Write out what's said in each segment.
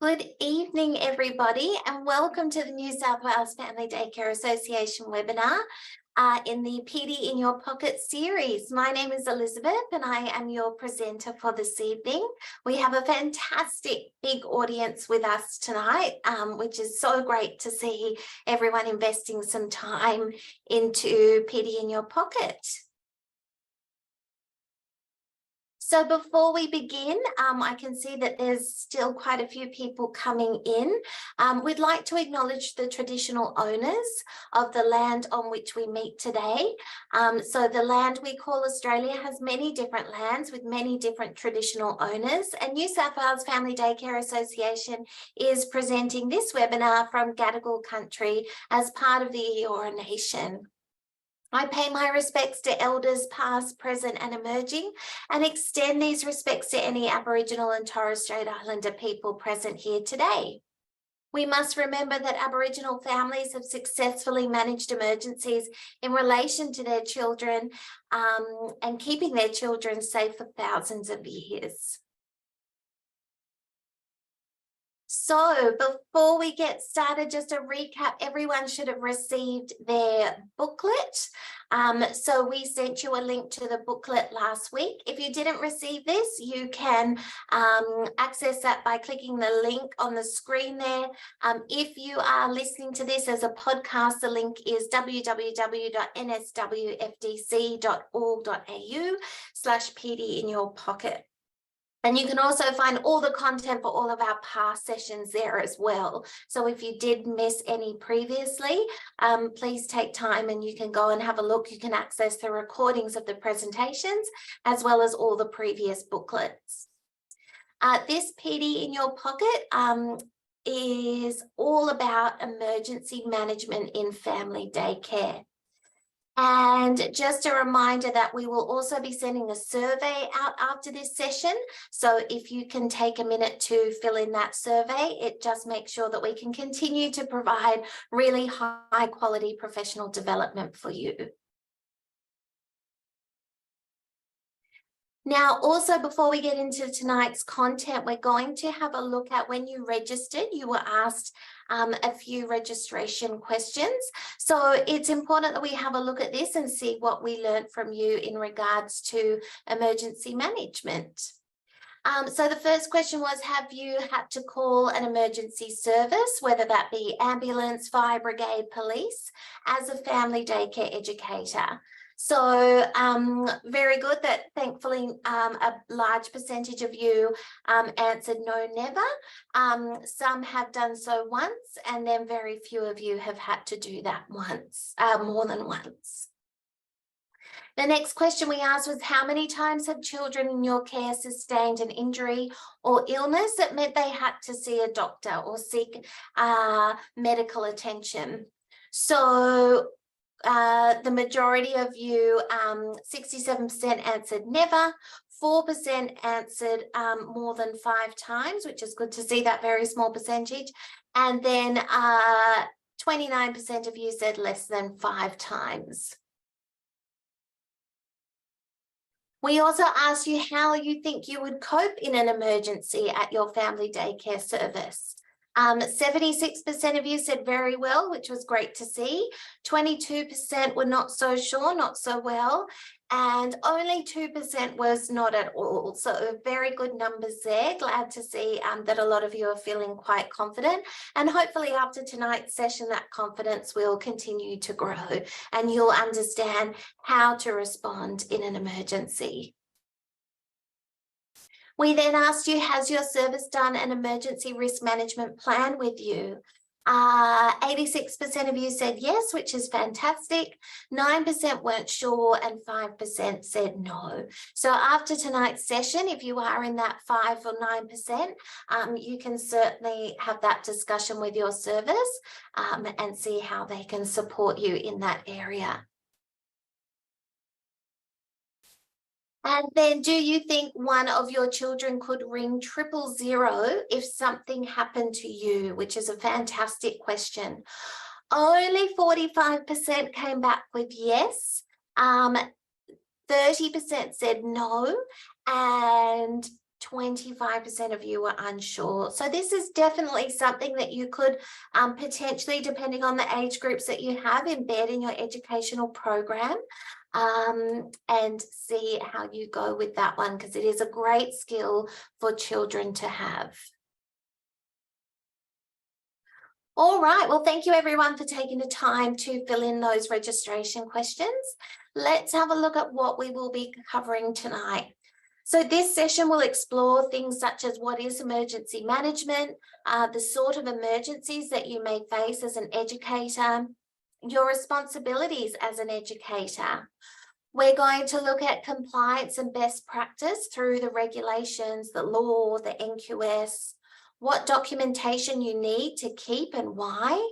Good evening, everybody, and welcome to the New South Wales Family Day Care Association webinar in the PD in Your Pocket series. My name is Elizabeth and I am your presenter for this evening. We have a fantastic big audience with us tonight, which is so great to see everyone investing some time into PD in Your Pocket. So before we begin, I can see that there's still quite a few people coming in. We'd like to acknowledge the traditional owners of the land on which we meet today. So the land we call Australia has many different lands with many different traditional owners, and New South Wales Family Day Care Association is presenting this webinar from Gadigal country as part of the Eora Nation. I pay my respects to elders past, present and emerging, and extend these respects to any Aboriginal and Torres Strait Islander people present here today. We must remember that Aboriginal families have successfully managed emergencies in relation to their children and keeping their children safe for thousands of years. So before we get started, just a recap, everyone should have received their booklet. So we sent you a link to the booklet last week. If you didn't receive this, you can access that by clicking the link on the screen there. If you are listening to this as a podcast, the link is www.nswfdc.org.au/PD in your pocket. And you can also find all the content for all of our past sessions there as well. So if you did miss any previously, please take time and you can go and have a look. You can access the recordings of the presentations as well as all the previous booklets. This PD in Your Pocket is all about emergency management in family day care. And just a reminder that we will also be sending a survey out after this session. So if you can take a minute to fill in that survey, it just makes sure that we can continue to provide really high quality professional development for you. Now, also before we get into tonight's content, we're going to have a look at when you registered, you were asked a few registration questions. So it's important that we have a look at this and see what we learned from you in regards to emergency management. So the first question was, have you had to call an emergency service, whether that be ambulance, fire brigade, police, as a family daycare educator? So very good that thankfully a large percentage of you answered no, never. Some have done so once, and then very few of you have had to do that once, more than once. The next question we asked was, how many times have children in your care sustained an injury or illness that meant they had to see a doctor or seek medical attention? So the majority of you, 67% answered never, 4% answered more than 5 times, which is good to see, that very small percentage. And then 29% of you said less than 5 times. We also asked you how you think you would cope in an emergency at your family daycare service. 76% of you said very well, which was great to see. 22% were not so sure, not so well, and only 2% was not at all. So very good numbers there. Glad to see that a lot of you are feeling quite confident, and hopefully after tonight's session that confidence will continue to grow and you'll understand how to respond in an emergency. We then asked you, has your service done an emergency risk management plan with you? 86% of you said yes, which is fantastic. 9% weren't sure and 5% said no. So after tonight's session, if you are in that 5 or 9%, you can certainly have that discussion with your service and see how they can support you in that area. And then, do you think one of your children could ring 000 if something happened to you? Which is a fantastic question. Only 45% came back with yes. 30% said no, and 25% of you were unsure. So this is definitely something that you could potentially, depending on the age groups that you have, embed in your educational program and see how you go with that one, because it is a great skill for children to have. All right, well, thank you everyone for taking the time to fill in those registration questions. Let's have a look at what we will be covering tonight. So this session will explore things such as what is emergency management, the sort of emergencies that you may face as an educator, your responsibilities as an educator. We're going to look at compliance and best practice through the regulations, the law, the NQS, what documentation you need to keep and why.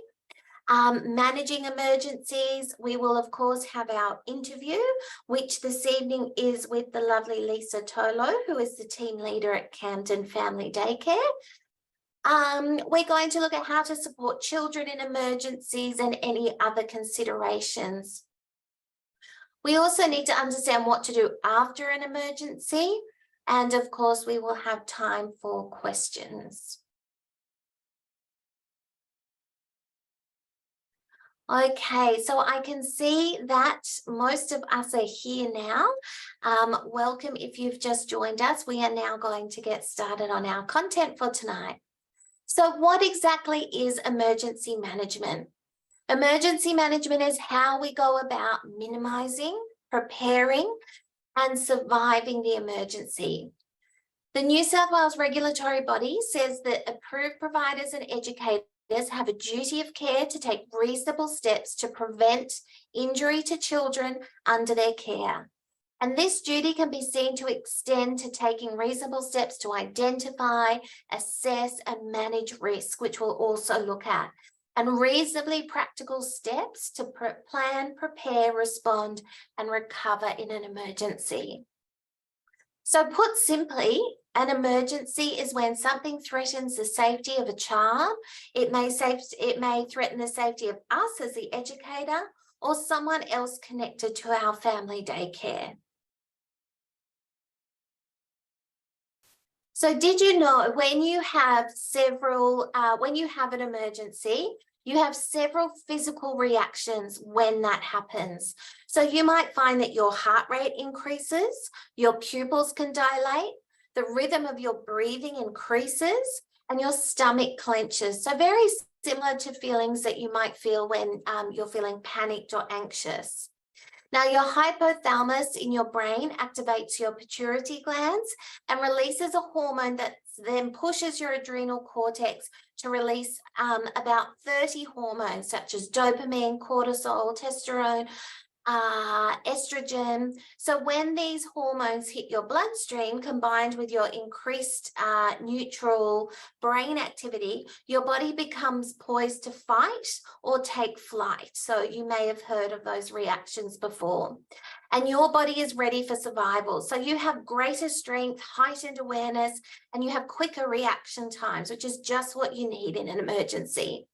Managing emergencies, we will of course have our interview, which this evening is with the lovely Lisa Tolo, who is the team leader at Camden Family Day Care. We're going to look at how to support children in emergencies and any other considerations. We also need to understand what to do after an emergency, and of course we will have time for questions. Okay, so I can see that most of us are here now. Welcome if you've just joined us. We are now going to get started on our content for tonight. So what exactly is emergency management? Emergency management is how we go about minimizing, preparing, and surviving the emergency. The New South Wales regulatory body says that approved providers and educators have a duty of care to take reasonable steps to prevent injury to children under their care. And this duty can be seen to extend to taking reasonable steps to identify, assess, and manage risk, which we'll also look at, and reasonably practical steps to plan, prepare, respond, and recover in an emergency. So put simply, an emergency is when something threatens the safety of a child. It may threaten the safety of us as the educator or someone else connected to our family day care. So did you know when you have an emergency, you have several physical reactions when that happens. So you might find that your heart rate increases, your pupils can dilate, the rhythm of your breathing increases, and your stomach clenches. So very similar to feelings that you might feel when you're feeling panicked or anxious. Now, your hypothalamus in your brain activates your pituitary glands and releases a hormone that then pushes your adrenal cortex to release about 30 hormones such as dopamine, cortisol, testosterone, estrogen. So when these hormones hit your bloodstream, combined with your increased neutral brain activity, your body becomes poised to fight or take flight. So you may have heard of those reactions before. And your body is ready for survival. So you have greater strength, heightened awareness, and you have quicker reaction times, which is just what you need in an emergency.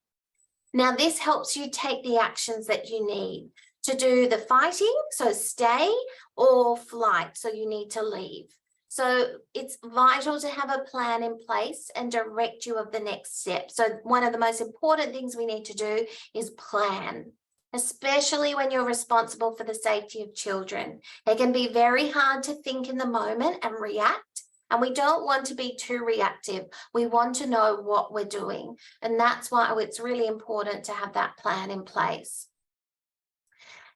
Now, this helps you take the actions that you need to do the fighting, so stay, or flight, so you need to leave. So it's vital to have a plan in place and direct you of the next step. So one of the most important things we need to do is plan, especially when you're responsible for the safety of children. It can be very hard to think in the moment and react, and we don't want to be too reactive. We want to know what we're doing, and that's why it's really important to have that plan in place.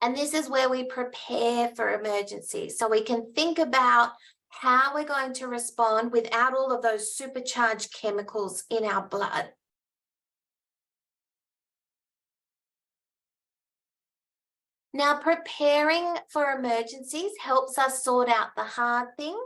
And this is where we prepare for emergencies. So we can think about how we're going to respond without all of those supercharged chemicals in our blood. Now, preparing for emergencies helps us sort out the hard things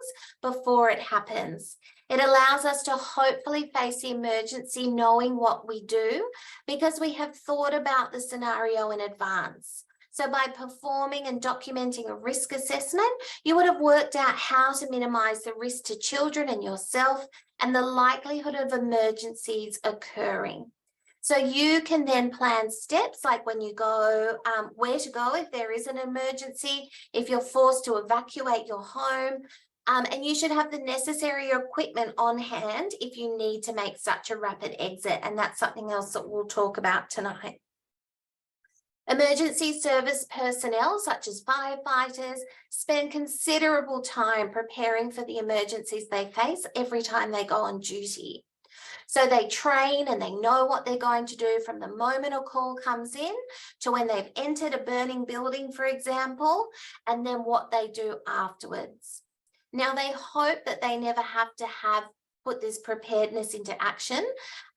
before it happens. It allows us to hopefully face the emergency knowing what we do because we have thought about the scenario in advance. So by performing and documenting a risk assessment, you would have worked out how to minimize the risk to children and yourself and the likelihood of emergencies occurring. So you can then plan steps like when you go, where to go if there is an emergency, if you're forced to evacuate your home, And you should have the necessary equipment on hand if you need to make such a rapid exit. And that's something else that we'll talk about tonight. Emergency service personnel, such as firefighters, spend considerable time preparing for the emergencies they face every time they go on duty. So they train and they know what they're going to do from the moment a call comes in to when they've entered a burning building, for example, and then what they do afterwards. Now, they hope that they never have to put this preparedness into action.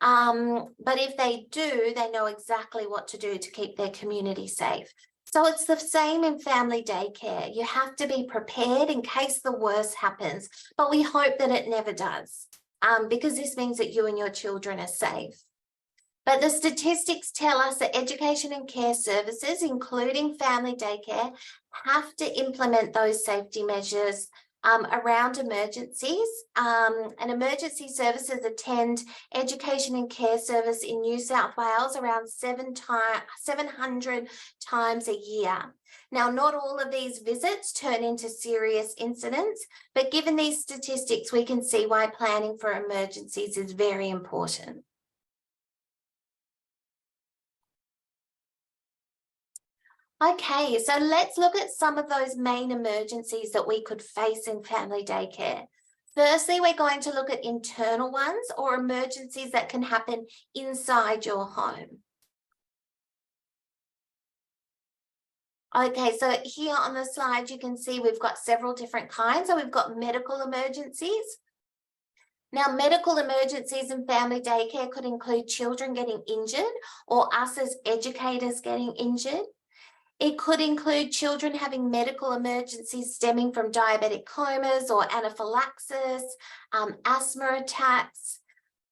But if they do, they know exactly what to do to keep their community safe. So it's the same in family daycare. You have to be prepared in case the worst happens, but we hope that it never does, because this means that you and your children are safe. But the statistics tell us that education and care services, including family daycare, have to implement those safety measures around emergencies, and emergency services attend education and care service in New South Wales around 700 times a year. Now, not all of these visits turn into serious incidents, but given these statistics, we can see why planning for emergencies is very important. Okay, so let's look at some of those main emergencies that we could face in family daycare. Firstly, we're going to look at internal ones or emergencies that can happen inside your home. Okay, so here on the slide, you can see we've got several different kinds. So we've got medical emergencies. Now, medical emergencies in family daycare could include children getting injured or us as educators getting injured. It could include children having medical emergencies stemming from diabetic comas or anaphylaxis, asthma attacks,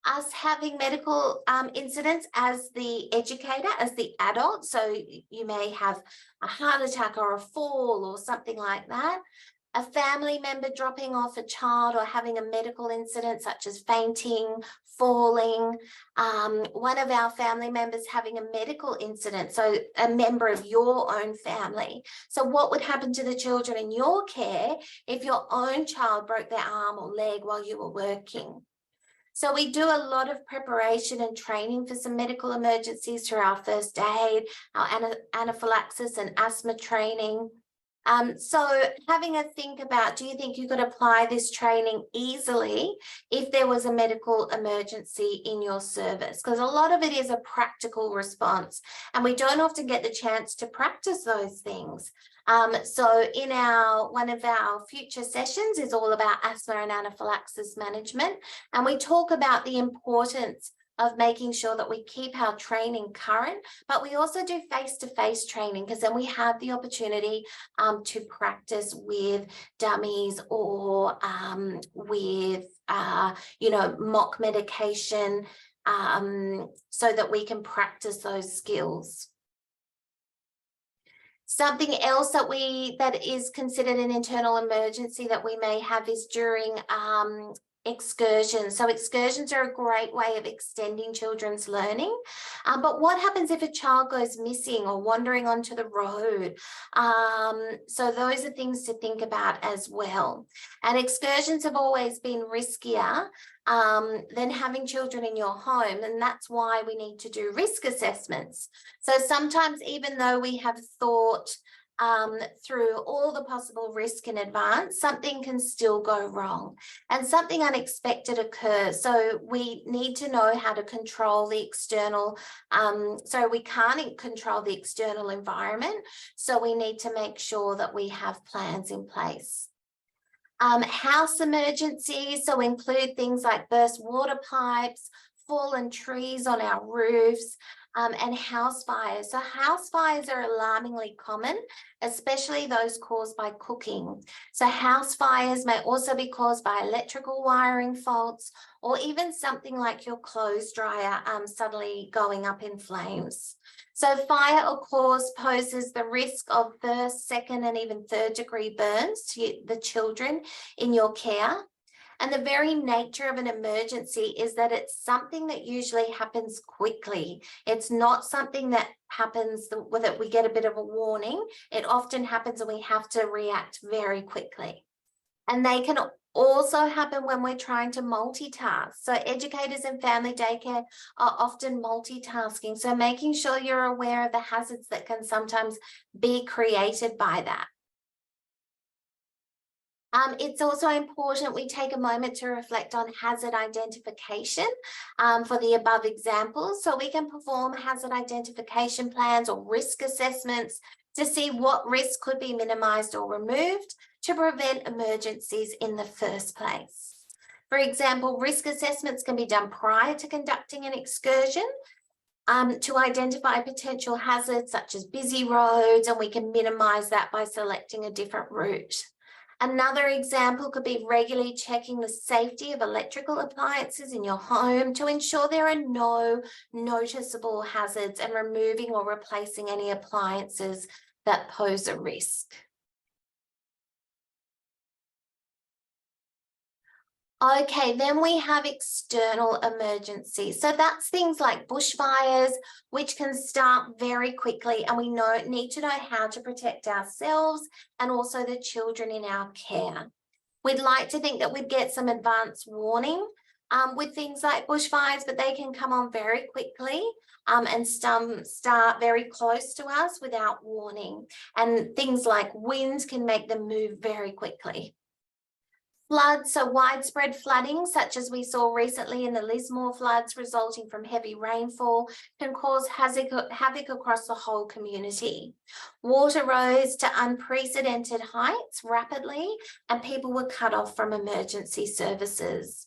us having medical incidents as the educator, as the adult. So you may have a heart attack or a fall or something like that. A family member dropping off a child or having a medical incident such as fainting, falling, one of our family members having a medical incident, so a member of your own family. So what would happen to the children in your care if your own child broke their arm or leg while you were working? So we do a lot of preparation and training for some medical emergencies through our first aid, our anaphylaxis and asthma training. So having a think about, do you think you could apply this training easily if there was a medical emergency in your service? Because a lot of it is a practical response and we don't often get the chance to practice those things. So in one of our future sessions is all about asthma and anaphylaxis management. And we talk about the importance of making sure that we keep our training current, but we also do face-to-face training because then we have the opportunity to practice with dummies or with, mock medication so that we can practice those skills. Something else that is considered an internal emergency that we may have is during excursions. So excursions are a great way of extending children's learning. But what happens if a child goes missing or wandering onto the road? So those are things to think about as well. And excursions have always been riskier than having children in your home. And that's why we need to do risk assessments. So sometimes, even though we have thought through all the possible risk in advance, something can still go wrong and something unexpected occurs. So we need to know how to control the external. So we can't control the external environment. So we need to make sure that we have plans in place. House emergencies, so include things like burst water pipes, fallen trees on our roofs, and house fires. So house fires are alarmingly common, especially those caused by cooking. So house fires may also be caused by electrical wiring faults or even something like your clothes dryer suddenly going up in flames. So fire, of course, poses the risk of first, second, and even third degree burns to the children in your care. And the very nature of an emergency is that it's something that usually happens quickly. It's not something that happens that we get a bit of a warning. It often happens and we have to react very quickly. And they can also happen when we're trying to multitask. So educators in family daycare are often multitasking. So making sure you're aware of the hazards that can sometimes be created by that. It's also important we take a moment to reflect on hazard identification for the above examples. So we can perform hazard identification plans or risk assessments to see what risk could be minimized or removed to prevent emergencies in the first place. For example, risk assessments can be done prior to conducting an excursion to identify potential hazards such as busy roads, and we can minimize that by selecting a different route. Another example could be regularly checking the safety of electrical appliances in your home to ensure there are no noticeable hazards and removing or replacing any appliances that pose a risk. Okay, then we have external emergencies. So that's things like bushfires, which can start very quickly, and we need to know how to protect ourselves and also the children in our care. We'd like to think that we'd get some advance warning with things like bushfires, but they can come on very quickly and some start very close to us without warning. And things like winds can make them move very quickly. Floods, so widespread flooding, such as we saw recently in the Lismore floods resulting from heavy rainfall, can cause havoc across the whole community. Water rose to unprecedented heights rapidly, and people were cut off from emergency services.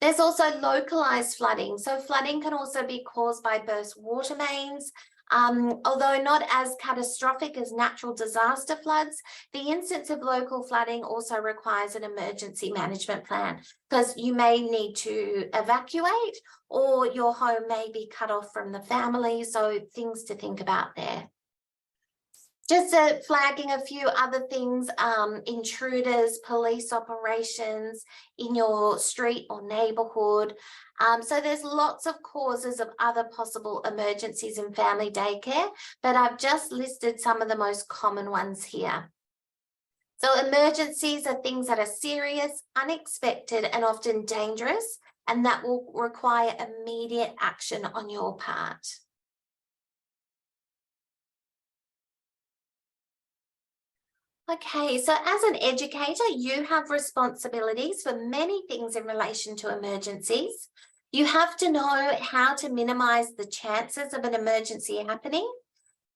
There's also localized flooding. So flooding can also be caused by burst water mains. Although not as catastrophic as natural disaster floods, the instance of local flooding also requires an emergency management plan because you may need to evacuate or your home may be cut off from the family. So things to think about there. Just flagging a few other things, intruders, police operations in your street or neighbourhood. So there's lots of causes of other possible emergencies in family daycare, but I've just listed some of the most common ones here. So emergencies are things that are serious, unexpected, and often dangerous, and that will require immediate action on your part. Okay, so as an educator, you have responsibilities for many things in relation to emergencies. You have to know how to minimize the chances of an emergency happening,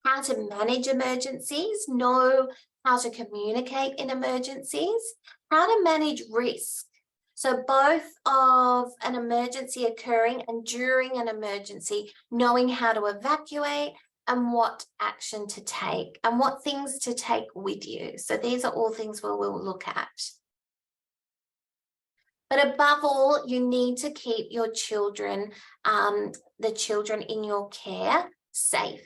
how to manage emergencies, know how to communicate in emergencies, how to manage risk. So both of an emergency occurring and during an emergency, knowing how to evacuate and what action to take and what things to take with you. So these are all things we'll look at. But above all, you need to keep your children, the children in your care, safe.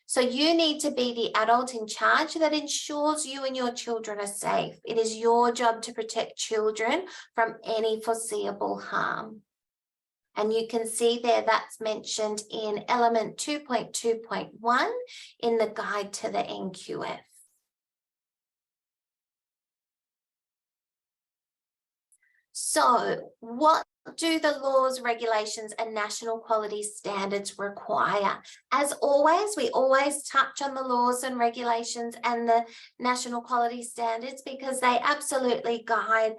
So you need to be the adult in charge that ensures you and your children are safe. It is your job to protect children from any foreseeable harm. And you can see there that's mentioned in element 2.2.1 in the guide to the NQF. So what do the laws, regulations, and national quality standards require? As always, we always touch on the laws and regulations and the national quality standards because they absolutely guide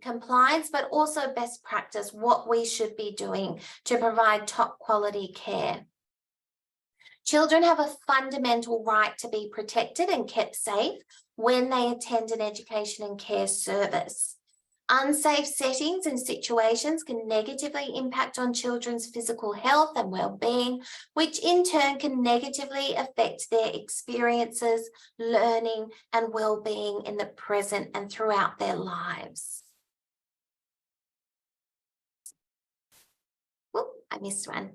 compliance, but also best practice, what we should be doing to provide top quality care. Children have a fundamental right to be protected and kept safe when they attend an education and care service. Unsafe settings and situations can negatively impact on children's physical health and well-being, which in turn can negatively affect their experiences, learning, and well-being in the present and throughout their lives. Whoop, I missed one.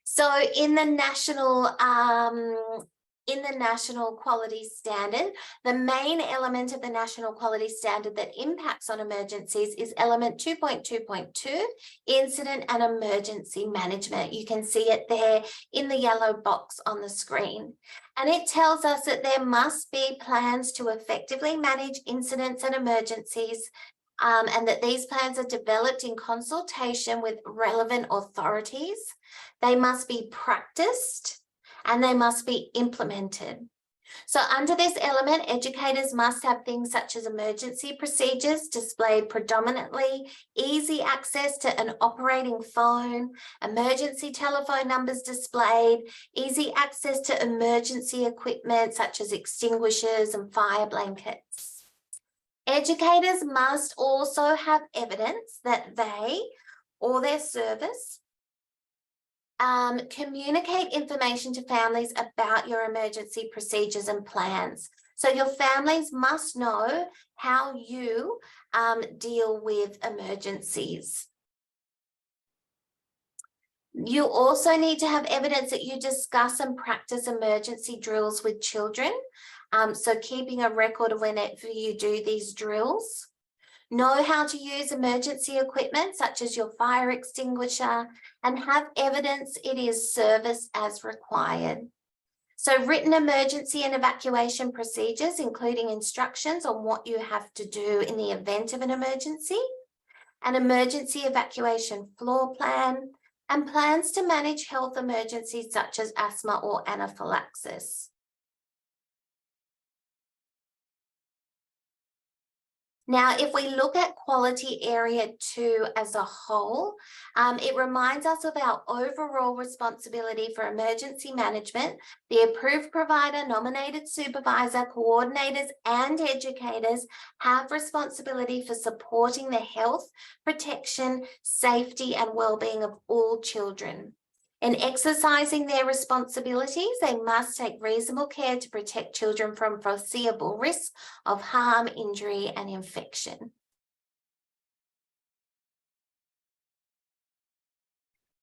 So in the national in the National Quality Standard, the main element of the National Quality Standard that impacts on emergencies is element 2.2.2, incident and emergency management. You can see it there in the yellow box on the screen. And it tells us that there must be plans to effectively manage incidents and emergencies, and that these plans are developed in consultation with relevant authorities. They must be practiced and they must be implemented. So under this element, educators must have things such as emergency procedures displayed predominantly, easy access to an operating phone, emergency telephone numbers displayed, easy access to emergency equipment such as extinguishers and fire blankets. Educators must also have evidence that they or their service communicate information to families about your emergency procedures and plans. So your families must know how you deal with emergencies. You also need to have evidence that you discuss and practice emergency drills with children. So keeping a record of whenever you do these drills. Know how to use emergency equipment such as your fire extinguisher, and have evidence it is serviced as required. So written emergency and evacuation procedures, including instructions on what you have to do in the event of an emergency, an emergency evacuation floor plan, and plans to manage health emergencies such as asthma or anaphylaxis. Now, if we look at quality area 2 as a whole, it reminds us of our overall responsibility for emergency management. The approved provider, nominated supervisor, coordinators, and educators have responsibility for supporting the health, protection, safety, and well-being of all children. In exercising their responsibilities, they must take reasonable care to protect children from foreseeable risk of harm, injury, and infection.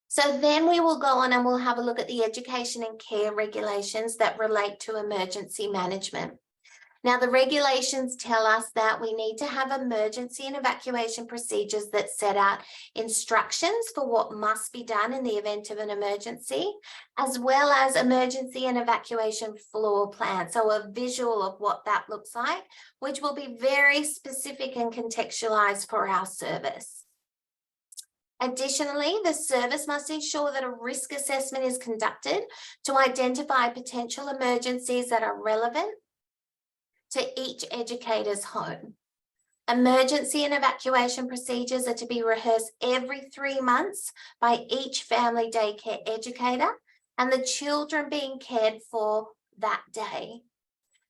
So then we will go on and we'll have a look at the education and care regulations that relate to emergency management. Now, the regulations tell us that we need to have emergency and evacuation procedures that set out instructions for what must be done in the event of an emergency, as well as emergency and evacuation floor plan. So a visual of what that looks like, which will be very specific and contextualized for our service. Additionally, the service must ensure that a risk assessment is conducted to identify potential emergencies that are relevant to each educator's home. Emergency and evacuation procedures are to be rehearsed every 3 months by each family daycare educator and the children being cared for that day.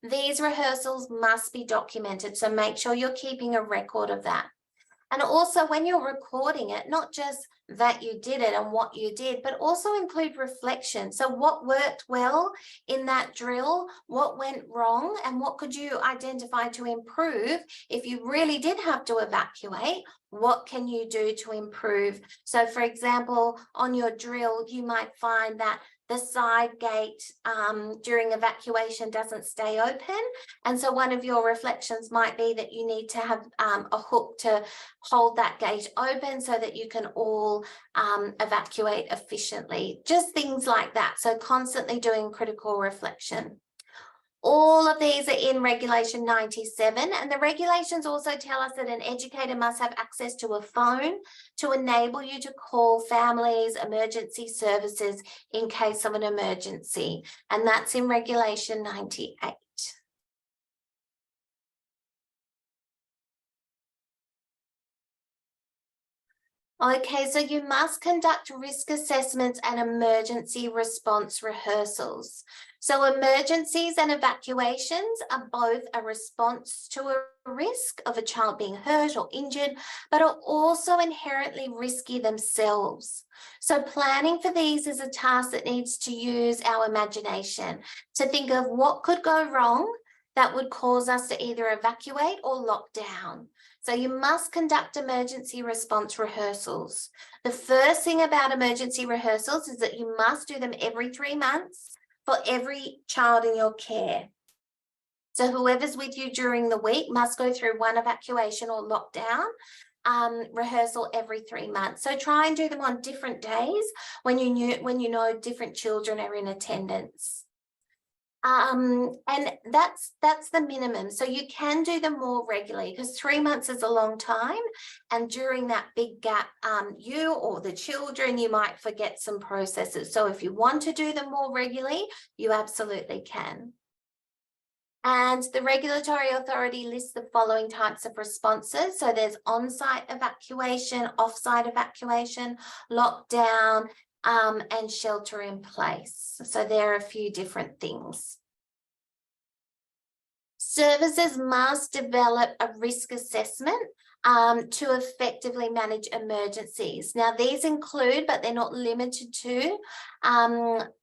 These rehearsals must be documented, so make sure you're keeping a record of that. And also when you're recording it, not just that you did it and what you did, but also include reflection. So what worked well in that drill, what went wrong, and what could you identify to improve if you really did have to evacuate? What can you do to improve? So for example, on your drill, you might find that the side gate during evacuation doesn't stay open. And so one of your reflections might be that you need to have a hook to hold that gate open so that you can all evacuate efficiently. Just things like that. So constantly doing critical reflection. All of these are in Regulation 97, and the regulations also tell us that an educator must have access to a phone to enable you to call families, emergency services in case of an emergency, and that's in Regulation 98. Okay, so you must conduct risk assessments and emergency response rehearsals. So emergencies and evacuations are both a response to a risk of a child being hurt or injured, but are also inherently risky themselves. So planning for these is a task that needs to use our imagination to think of what could go wrong that would cause us to either evacuate or lock down. So you must conduct emergency response rehearsals. The first thing about emergency rehearsals is that you must do them every 3 months for every child in your care. So whoever's with you during the week must go through one evacuation or lockdown rehearsal every 3 months. So try and do them on different days when you know different children are in attendance. And that's the minimum. So you can do them more regularly, because 3 months is a long time. And during that big gap, you or the children, you might forget some processes. So if you want to do them more regularly, you absolutely can. And the regulatory authority lists the following types of responses. So there's on-site evacuation, off-site evacuation, lockdown, and shelter in place. So there are a few different things. Services must develop a risk assessment to effectively manage emergencies. Now, these include, but they're not limited to,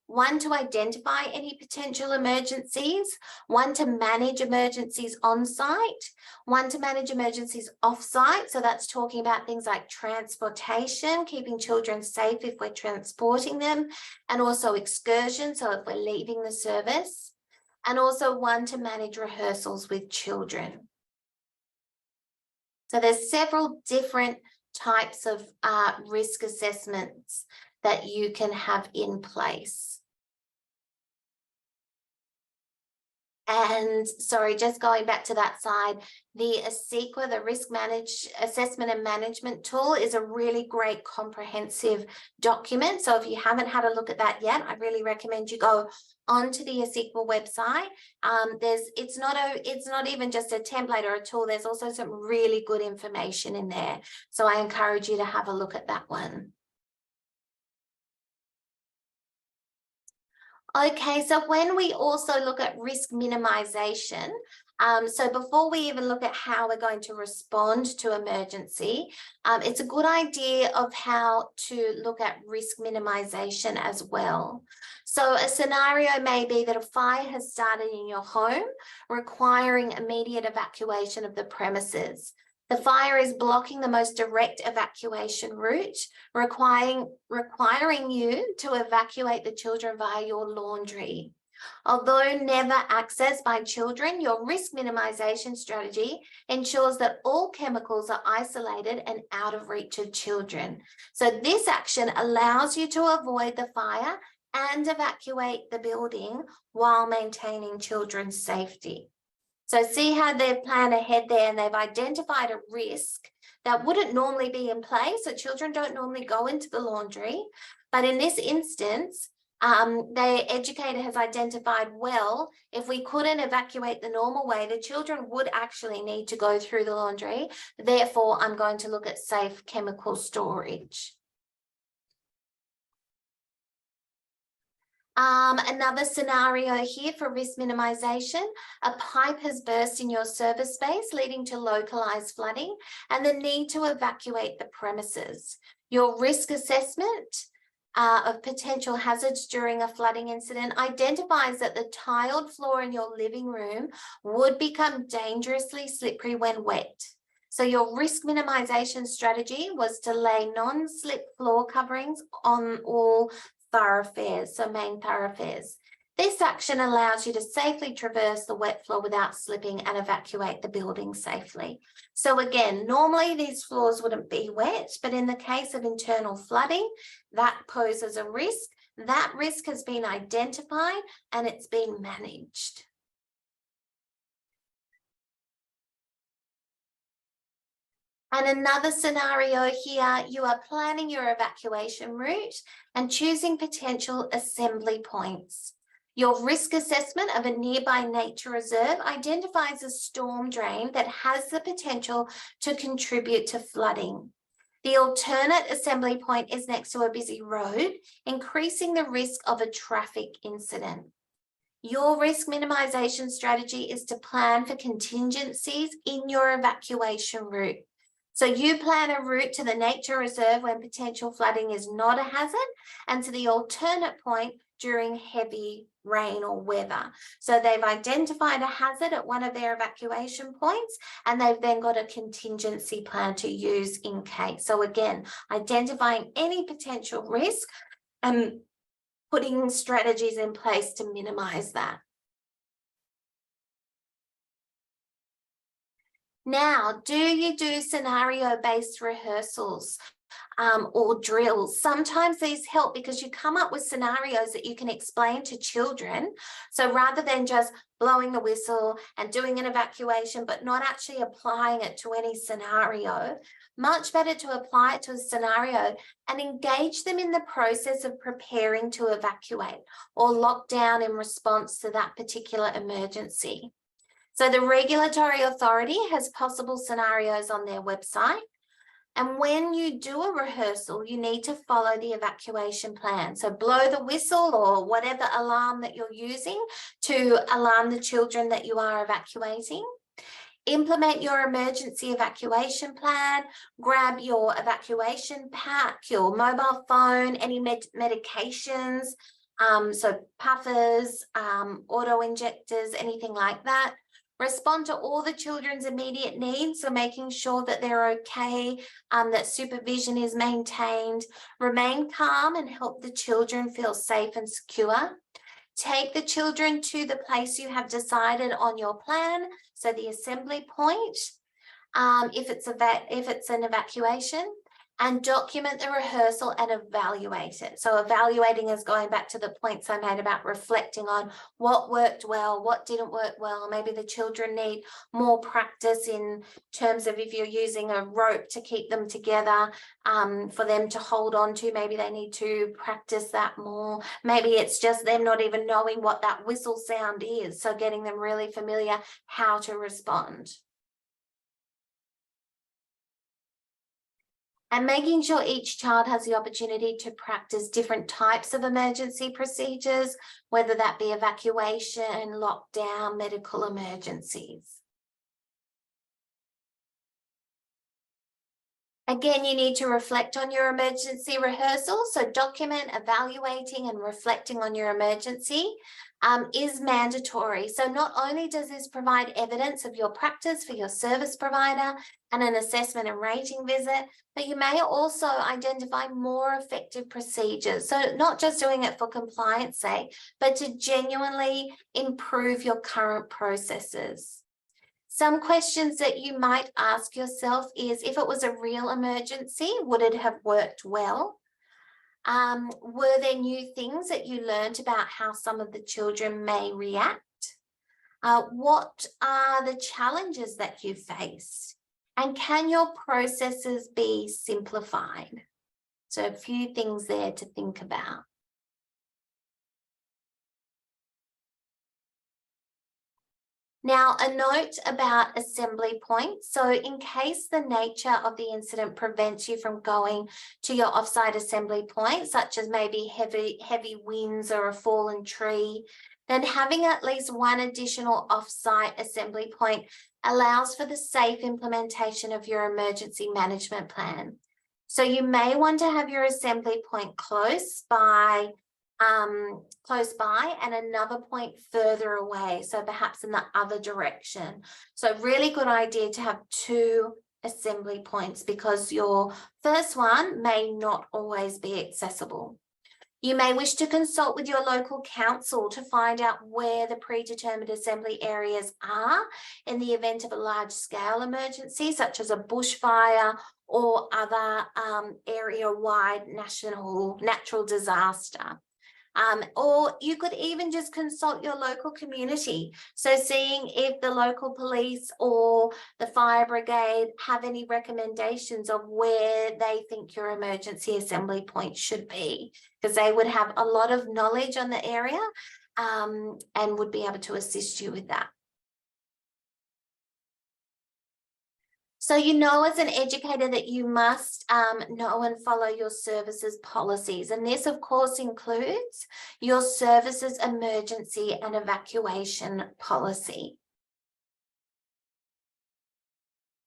one, to identify any potential emergencies, one, to manage emergencies on site, one, to manage emergencies off site. So that's talking about things like transportation, keeping children safe if we're transporting them, and also excursion, so if we're leaving the service, and also one, to manage rehearsals with children. So there's several different types of risk assessments that you can have in place. And sorry, just going back to that side, the ASEQA, the Risk Assessment and Management Tool, is a really great comprehensive document. So if you haven't had a look at that yet, I really recommend you go onto the ASEQA website. It's not even just a template or a tool. There's also some really good information in there. So I encourage you to have a look at that one. Okay, so when we also look at risk minimization, so before we even look at how we're going to respond to emergency, it's a good idea of how to look at risk minimization as well. So a scenario may be that a fire has started in your home, requiring immediate evacuation of the premises. The fire is blocking the most direct evacuation route, requiring you to evacuate the children via your laundry. Although never accessed by children, your risk minimization strategy ensures that all chemicals are isolated and out of reach of children. So this action allows you to avoid the fire and evacuate the building while maintaining children's safety. So see how they've planned ahead there, and they've identified a risk that wouldn't normally be in place. So children don't normally go into the laundry, but in this instance, the educator has identified, well, if we couldn't evacuate the normal way, the children would actually need to go through the laundry. Therefore, I'm going to look at safe chemical storage. Another scenario here for risk minimization: a pipe has burst in your service space, leading to localized flooding and the need to evacuate the premises. Your risk assessment of potential hazards during a flooding incident identifies that the tiled floor in your living room would become dangerously slippery when wet. So your risk minimization strategy was to lay non-slip floor coverings on all thoroughfares, so main thoroughfares. This action allows you to safely traverse the wet floor without slipping and evacuate the building safely. So again, normally these floors wouldn't be wet, but in the case of internal flooding, that poses a risk. That risk has been identified and it's been managed. And another scenario here, you are planning your evacuation route and choosing potential assembly points. Your risk assessment of a nearby nature reserve identifies a storm drain that has the potential to contribute to flooding. The alternate assembly point is next to a busy road, increasing the risk of a traffic incident. Your risk minimization strategy is to plan for contingencies in your evacuation route. So you plan a route to the nature reserve when potential flooding is not a hazard, and to the alternate point during heavy rain or weather. So they've identified a hazard at one of their evacuation points, and they've then got a contingency plan to use in case. So again, identifying any potential risk and putting strategies in place to minimize that. Now, do you do scenario-based rehearsals or drills? Sometimes these help because you come up with scenarios that you can explain to children. So rather than just blowing the whistle and doing an evacuation, but not actually applying it to any scenario, much better to apply it to a scenario and engage them in the process of preparing to evacuate or lock down in response to that particular emergency. So the regulatory authority has possible scenarios on their website. And when you do a rehearsal, you need to follow the evacuation plan. So blow the whistle or whatever alarm that you're using to alarm the children that you are evacuating. Implement your emergency evacuation plan, grab your evacuation pack, your mobile phone, any medications, so puffers, auto injectors, anything like that. Respond to all the children's immediate needs, so making sure that they're okay, that supervision is maintained. Remain calm and help the children feel safe and secure. Take the children to the place you have decided on your plan, so the assembly point, if it's an evacuation, and document the rehearsal and evaluate it. So evaluating is going back to the points I made about reflecting on what worked well, what didn't work well. Maybe the children need more practice in terms of if you're using a rope to keep them together for them to hold on to, maybe they need to practice that more. Maybe it's just them not even knowing what that whistle sound is. So getting them really familiar how to respond. And making sure each child has the opportunity to practice different types of emergency procedures, whether that be evacuation, lockdown, medical emergencies. Again, you need to reflect on your emergency rehearsal. So document, evaluating and reflecting on your emergency is mandatory. So not only does this provide evidence of your practice for your service provider and an assessment and rating visit, but you may also identify more effective procedures. So not just doing it for compliance sake, but to genuinely improve your current processes. Some questions that you might ask yourself is, if it was a real emergency, would it have worked well? Were there new things that you learned about how some of the children may react? What are the challenges that you faced? And can your processes be simplified? So a few things there to think about. Now, a note about assembly points. So in case the nature of the incident prevents you from going to your offsite assembly point, such as maybe heavy winds or a fallen tree, then having at least one additional offsite assembly point allows for the safe implementation of your emergency management plan. So you may want to have your assembly point close by and another point further away, so perhaps in the other direction. So really good idea to have two assembly points because your first one may not always be accessible. You may wish to consult with your local council to find out where the predetermined assembly areas are in the event of a large-scale emergency, such as a bushfire or other area-wide natural disaster. Or you could even just consult your local community. So seeing if the local police or the fire brigade have any recommendations of where they think your emergency assembly point should be, because they would have a lot of knowledge on the area and would be able to assist you with that. So you know as an educator that you must know and follow your services policies. And this, of course, includes your services emergency and evacuation policy.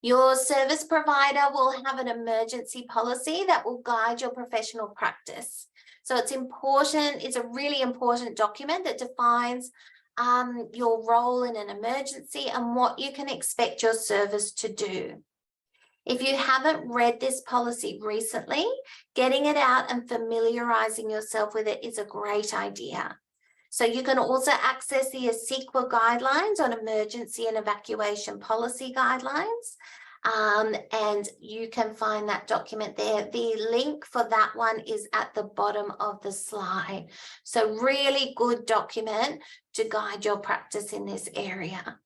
Your service provider will have an emergency policy that will guide your professional practice. So it's important, it's a really important document that defines your role in an emergency and what you can expect your service to do. If you haven't read this policy recently, getting it out and familiarizing yourself with it is a great idea. So you can also access the ASEQA guidelines on emergency and evacuation policy guidelines. And you can find that document there. The link for that one is at the bottom of the slide. So really good document to guide your practice in this area.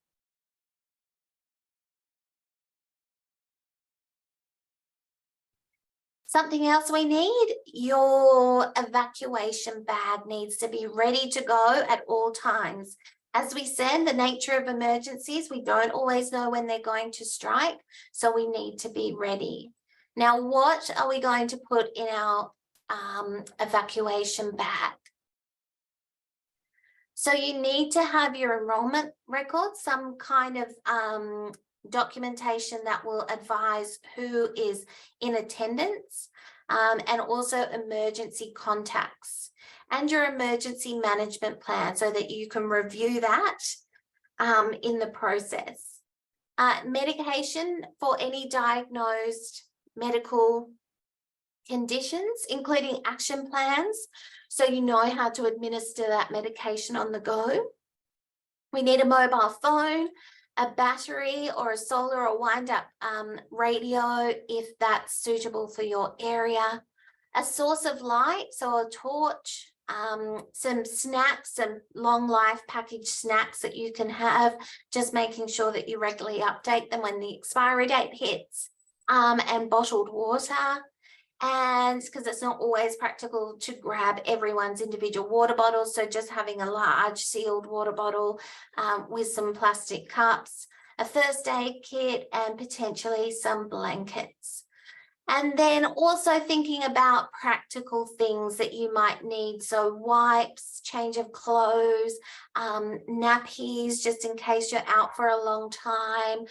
Something else we need, your evacuation bag needs to be ready to go at all times. As we said, the nature of emergencies, we don't always know when they're going to strike, so we need to be ready. Now, what are we going to put in our evacuation bag? So you need to have your enrollment records, some kind of documentation that will advise who is in attendance, and also emergency contacts and your emergency management plan so that you can review that in the process. Medication for any diagnosed medical conditions, including action plans, so you know how to administer that medication on the go. We need a mobile phone, a battery or a solar or wind-up radio if that's suitable for your area, a source of light, so a torch, some snacks, some long life packaged snacks that you can have, just making sure that you regularly update them when the expiry date hits, and bottled water. And because it's not always practical to grab everyone's individual water bottles, so just having a large sealed water bottle with some plastic cups, a first aid kit, and potentially some blankets. And then also thinking about practical things that you might need, so wipes, change of clothes, nappies, just in case you're out for a long time.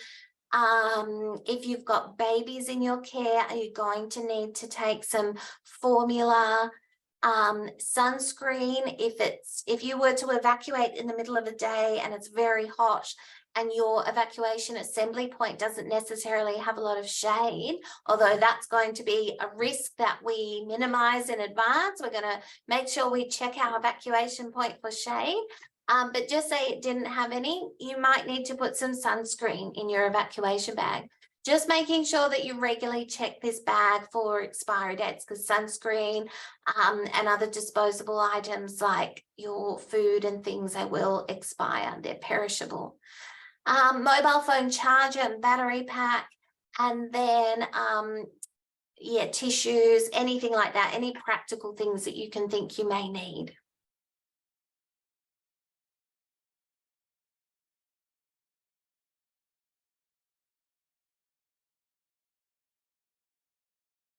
If you've got babies in your care, are you going to need to take some formula, sunscreen? If you were to evacuate in the middle of the day and it's very hot and your evacuation assembly point doesn't necessarily have a lot of shade, although that's going to be a risk that we minimize in advance, we're going to make sure we check our evacuation point for shade. But just say it didn't have any, you might need to put some sunscreen in your evacuation bag. Just making sure that you regularly check this bag for expiry dates, because sunscreen and other disposable items like your food and things, they will expire, they're perishable. Mobile phone charger and battery pack, and then tissues, anything like that, any practical things that you can think you may need.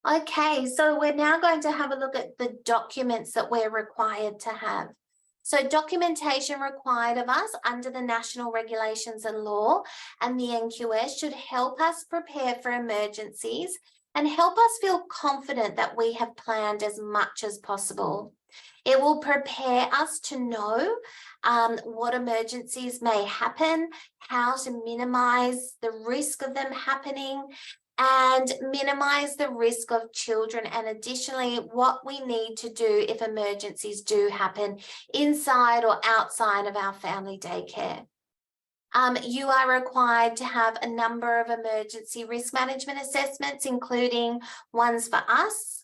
Okay, so we're now going to have a look at the documents that we're required to have. So documentation required of us under the national regulations and law and the NQS should help us prepare for emergencies and help us feel confident that we have planned as much as possible. It will prepare us to know what emergencies may happen, how to minimize the risk of them happening, and minimize the risk of children, and additionally what we need to do if emergencies do happen inside or outside of our family daycare. You are required to have a number of emergency risk management assessments, including ones for us,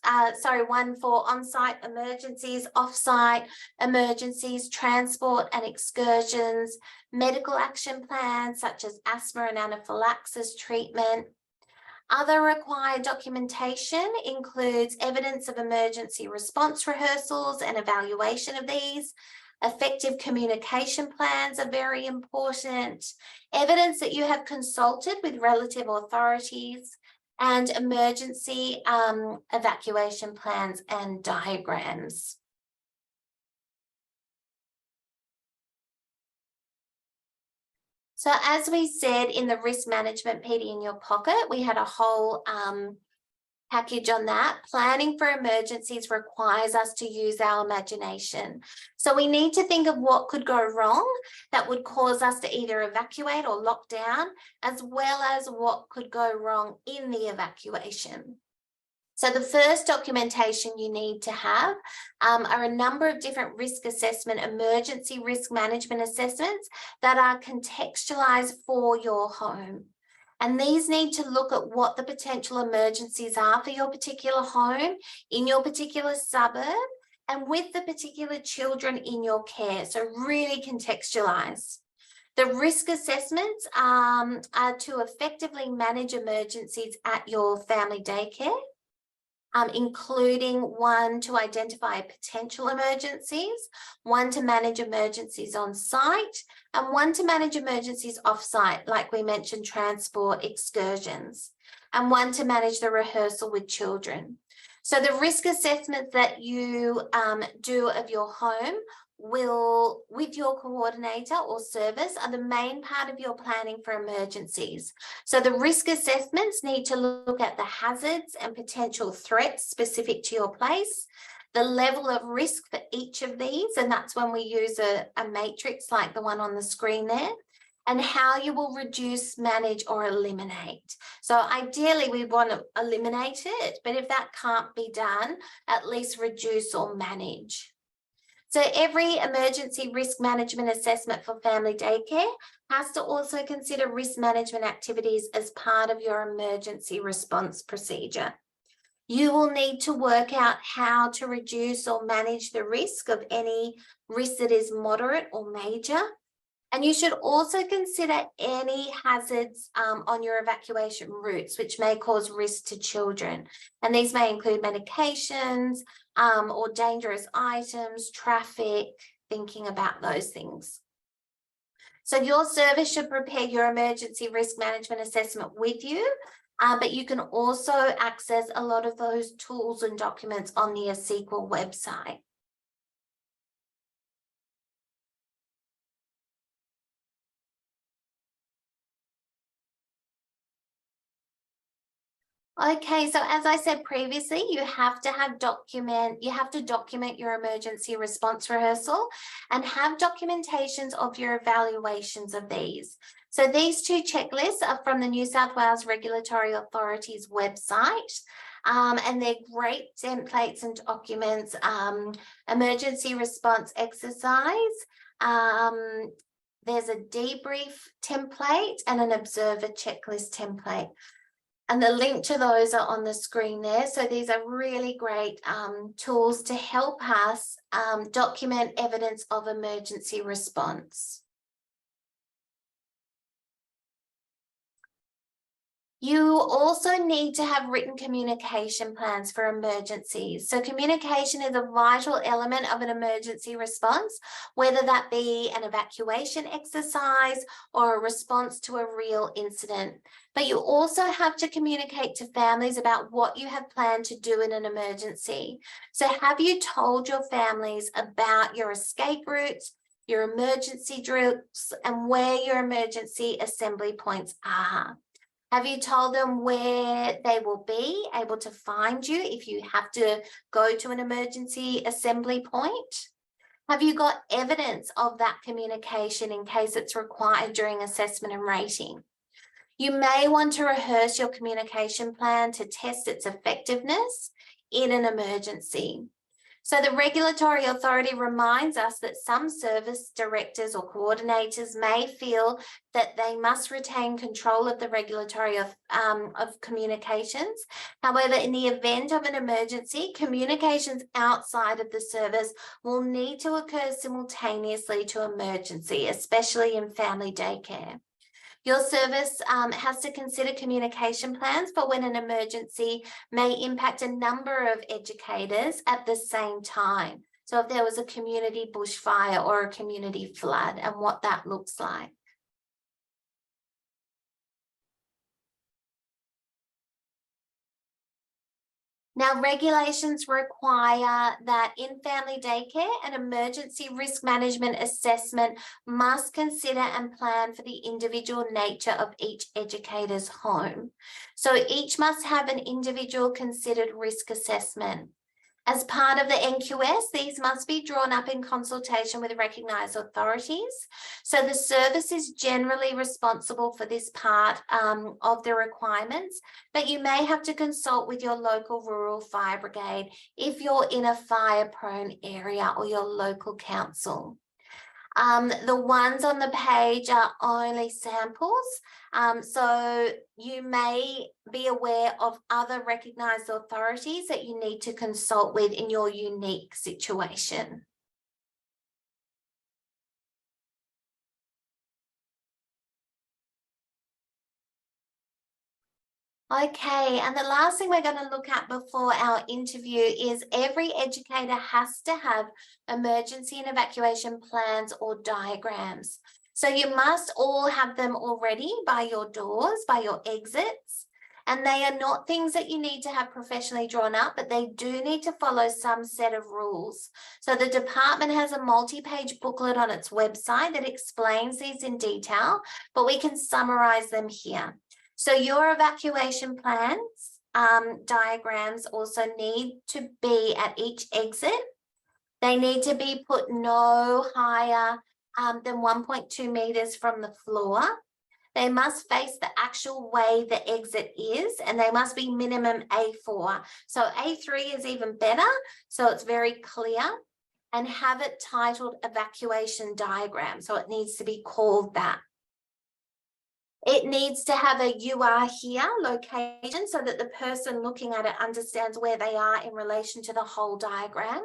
one for on-site emergencies, off-site emergencies, transport and excursions, medical action plans such as asthma and anaphylaxis treatment. Other required documentation includes evidence of emergency response rehearsals and evaluation of these. Effective communication plans are very important. Evidence that you have consulted with relative authorities, and emergency evacuation plans and diagrams. So as we said in the risk management PD in your pocket, we had a whole package on that. Planning for emergencies requires us to use our imagination. So we need to think of what could go wrong that would cause us to either evacuate or lock down, as well as what could go wrong in the evacuation. So the first documentation you need to have are a number of different risk assessment, emergency risk management assessments that are contextualized for your home. And these need to look at what the potential emergencies are for your particular home, in your particular suburb, and with the particular children in your care. So really contextualized. The risk assessments are to effectively manage emergencies at your family daycare. Including one to identify potential emergencies, one to manage emergencies on site, and one to manage emergencies off site, like we mentioned, transport, excursions, and one to manage the rehearsal with children. So the risk assessments that you do of your home will, with your coordinator or service, are the main part of your planning for emergencies. So the risk assessments need to look at the hazards and potential threats specific to your place, the level of risk for each of these, and that's when we use a matrix like the one on the screen there, and how you will reduce, manage, or eliminate. So ideally we want to eliminate it, but if that can't be done, at least reduce or manage. So every emergency risk management assessment for family daycare has to also consider risk management activities as part of your emergency response procedure. You will need to work out how to reduce or manage the risk of any risk that is moderate or major. And you should also consider any hazards on your evacuation routes, which may cause risk to children. And these may include medications or dangerous items, traffic, thinking about those things. So your service should prepare your emergency risk management assessment with you, but you can also access a lot of those tools and documents on the ASEQA website. Okay, so as I said previously, you have to document your emergency response rehearsal and have documentations of your evaluations of these. So these two checklists are from the New South Wales Regulatory Authority's website. And they're great templates and documents, emergency response exercise. There's a debrief template and an observer checklist template. And the link to those are on the screen there. So these are really great tools to help us document evidence of emergency response. You also need to have written communication plans for emergencies. So communication is a vital element of an emergency response, whether that be an evacuation exercise or a response to a real incident. But you also have to communicate to families about what you have planned to do in an emergency. So have you told your families about your escape routes, your emergency drills, and where your emergency assembly points are? Have you told them where they will be able to find you if you have to go to an emergency assembly point? Have you got evidence of that communication in case it's required during assessment and rating? You may want to rehearse your communication plan to test its effectiveness in an emergency. So the regulatory authority reminds us that some service directors or coordinators may feel that they must retain control of the regulatory of communications. However, in the event of an emergency, communications outside of the service will need to occur simultaneously to emergency, especially in family daycare. Your service has to consider communication plans for when an emergency may impact a number of educators at the same time. So if there was a community bushfire or a community flood, and what that looks like. Now, regulations require that in family daycare, an emergency risk management assessment must consider and plan for the individual nature of each educator's home. So each must have an individual considered risk assessment. As part of the NQS, these must be drawn up in consultation with recognised authorities. So the service is generally responsible for this part of the requirements, but you may have to consult with your local rural fire brigade if you're in a fire-prone area or your local council. The ones on the page are only samples, so you may be aware of other recognised authorities that you need to consult with in your unique situation. Okay, and the last thing we're going to look at before our interview is every educator has to have emergency and evacuation plans or diagrams. So you must all have them already by your doors, by your exits, and they are not things that you need to have professionally drawn up, but they do need to follow some set of rules. So the department has a multi-page booklet on its website that explains these in detail, but we can summarize them here. So your evacuation plans, diagrams also need to be at each exit. They need to be put no higher than 1.2 meters from the floor. They must face the actual way the exit is, and they must be minimum A4. So A3 is even better, so it's very clear, and have it titled evacuation diagram. So it needs to be called that. It needs to have a "you are here" location so that the person looking at it understands where they are in relation to the whole diagram.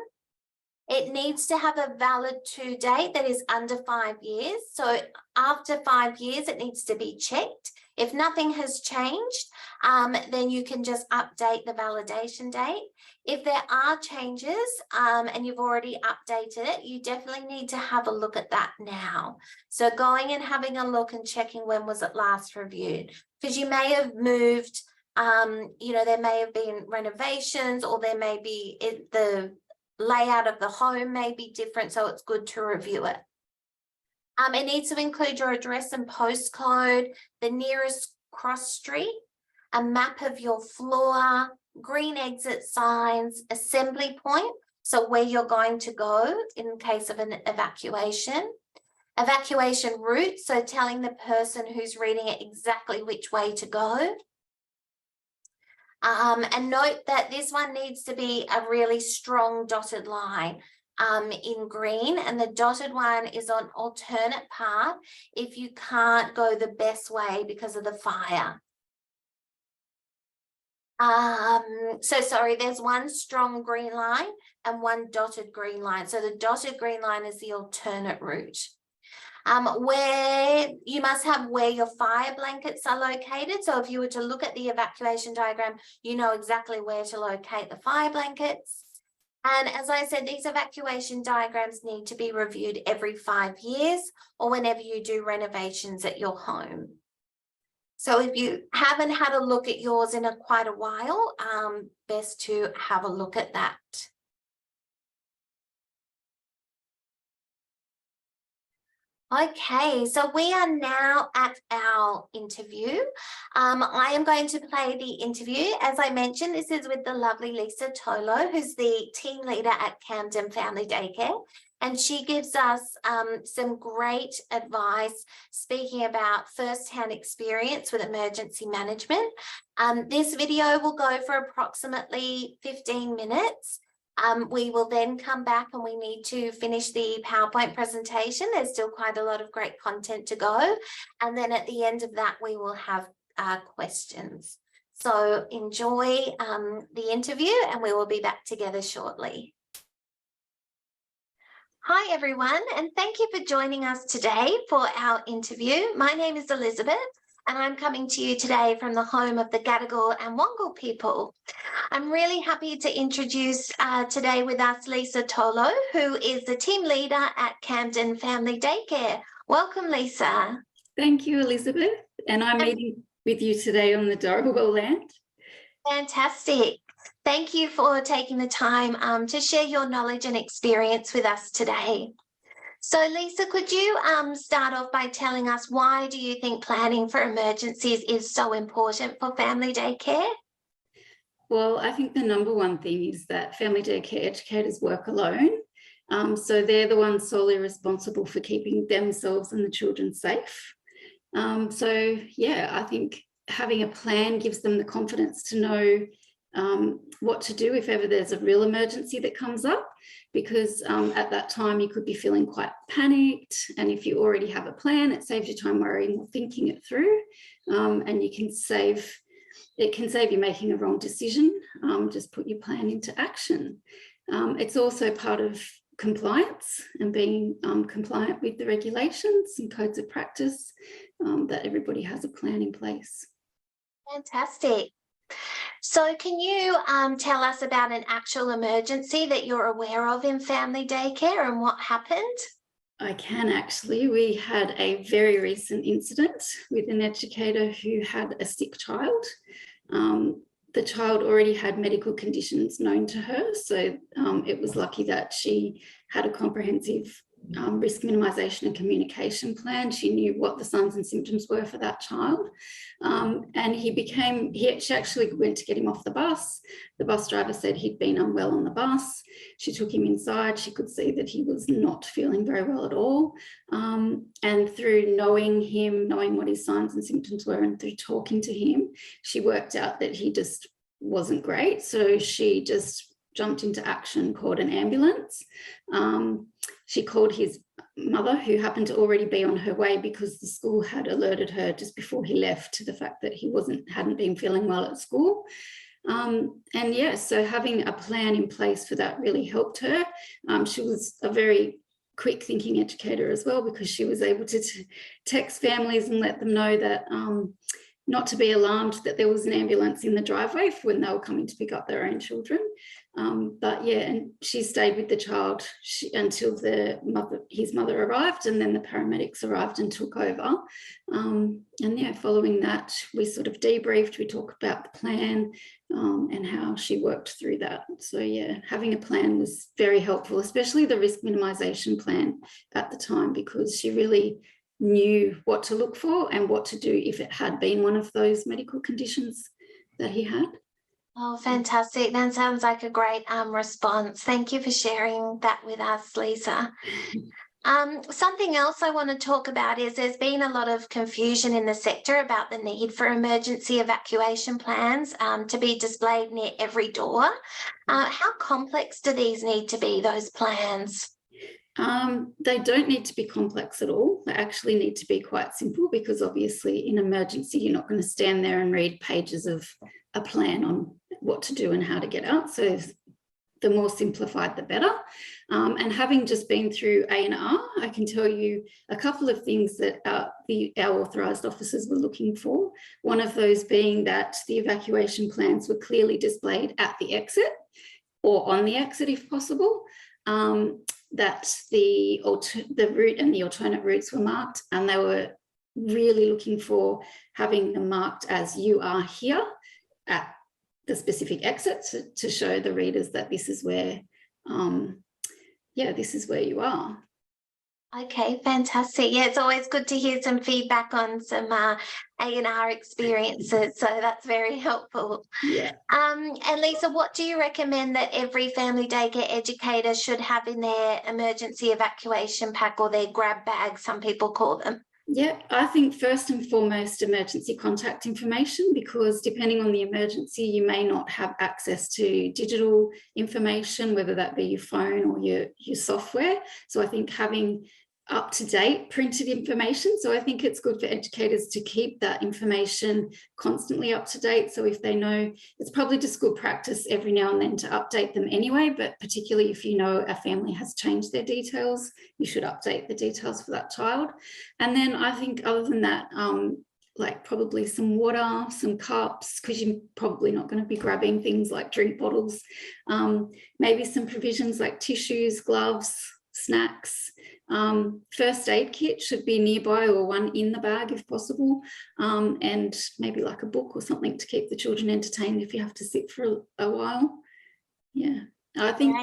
It needs to have a valid to date that is under 5 years. So after 5 years, it needs to be checked. If nothing has changed, then you can just update the validation date. If there are changes and you've already updated it, you definitely need to have a look at that now. So going and having a look and checking when was it last reviewed, because you may have moved, there may have been renovations, or there may be the layout of the home may be different, so it's good to review it. It needs to include your address and postcode, the nearest cross street, a map of your floor, green exit signs, assembly point, so where you're going to go in case of an evacuation route, so telling the person who's reading it exactly which way to go. And note that this one needs to be a really strong dotted line in green, and the dotted one is on alternate path if you can't go the best way because of the fire. There's one strong green line and one dotted green line. So the dotted green line is the alternate route. Where you must have where your fire blankets are located. So if you were to look at the evacuation diagram, you know exactly where to locate the fire blankets. And as I said, these evacuation diagrams need to be reviewed every 5 years or whenever you do renovations at your home. So if you haven't had a look at yours in quite a while, best to have a look at that. Okay, so we are now at our interview. I am going to play the interview. As I mentioned, this is with the lovely Lisa Tolo, who's the team leader at Camden Family Day Care. And she gives us some great advice speaking about first-hand experience with emergency management. This video will go for approximately 15 minutes. We will then come back and we need to finish the PowerPoint presentation. There's still quite a lot of great content to go. And then at the end of that, we will have questions. So enjoy the interview and we will be back together shortly. Hi, everyone, and thank you for joining us today for our interview. My name is Elizabeth, and I'm coming to you today from the home of the Gadigal and Wangal people. I'm really happy to introduce today with us Lisa Tolo, who is the team leader at Camden Family Day Care. Welcome, Lisa. Thank you, Elizabeth. And I'm meeting with you today on the Darbarwell land. Fantastic. Thank you for taking the time to share your knowledge and experience with us today. So Lisa, could you start off by telling us why do you think planning for emergencies is so important for family day care? Well, I think the number one thing is that family day care educators work alone. So they're the ones solely responsible for keeping themselves and the children safe. So yeah, I think having a plan gives them the confidence to know what to do if ever there's a real emergency that comes up, because at that time you could be feeling quite panicked, and if you already have a plan, it saves you time worrying or thinking it through, and it can save you making a wrong decision. Just put your plan into action. It's also part of compliance and being compliant with the regulations and codes of practice, that everybody has a plan in place. Fantastic. So can you tell us about an actual emergency that you're aware of in family day care and what happened? I can actually. We had a very recent incident with an educator who had a sick child. The child already had medical conditions known to her, so it was lucky that she had a comprehensive risk minimisation and communication plan. She knew what the signs and symptoms were for that child, and she actually went to get him off the bus. The bus driver said he'd been unwell on the bus. She took him inside. She could see that he was not feeling very well at all, and through knowing him, knowing what his signs and symptoms were, and through talking to him, she worked out that he just wasn't great. So she just jumped into action, called an ambulance. She called his mother, who happened to already be on her way because the school had alerted her just before he left to the fact that he hadn't been feeling well at school. And yeah, so having a plan in place for that really helped her. She was a very quick thinking educator as well, because she was able to text families and let them know that not to be alarmed that there was an ambulance in the driveway for when they were coming to pick up their own children. But yeah, and she stayed with the child until his mother arrived, and then the paramedics arrived and took over. And yeah, following that, we sort of debriefed, we talked about the plan and how she worked through that. So yeah, having a plan was very helpful, especially the risk minimisation plan at the time, because she really knew what to look for and what to do if it had been one of those medical conditions that he had. Oh, fantastic. That sounds like a great response. Thank you for sharing that with us, Lisa. Something else I want to talk about is there's been a lot of confusion in the sector about the need for emergency evacuation plans to be displayed near every door. How complex do these need to be, those plans? They don't need to be complex at all. They actually need to be quite simple, because obviously in emergency you're not going to stand there and read pages of a plan on what to do and how to get out. So the more simplified, the better. And having just been through A&R, I can tell you a couple of things that our authorised officers were looking for. One of those being that the evacuation plans were clearly displayed at the exit or on the exit if possible. That the route and the alternate routes were marked, and they were really looking for having them marked as "you are here" at the specific exit to show the readers that this is where, this is where you are. Okay, fantastic. Yeah, it's always good to hear some feedback on some A&R experiences, so that's very helpful. Yeah. And Lisa, what do you recommend that every family daycare educator should have in their emergency evacuation pack, or their grab bag, some people call them? Yeah, I think first and foremost, emergency contact information, because depending on the emergency, you may not have access to digital information, whether that be your phone or your software. So I think having up-to-date printed information. So I think it's good for educators to keep that information constantly up to date. So if they know, it's probably just good practice every now and then to update them anyway, but particularly if you know a family has changed their details, you should update the details for that child. And then I think other than that, like probably some water, some cups, because you're probably not going to be grabbing things like drink bottles, maybe some provisions like tissues, gloves, snacks. First aid kit should be nearby, or one in the bag if possible, and maybe like a book or something to keep the children entertained if you have to sit for a while. Yeah, I think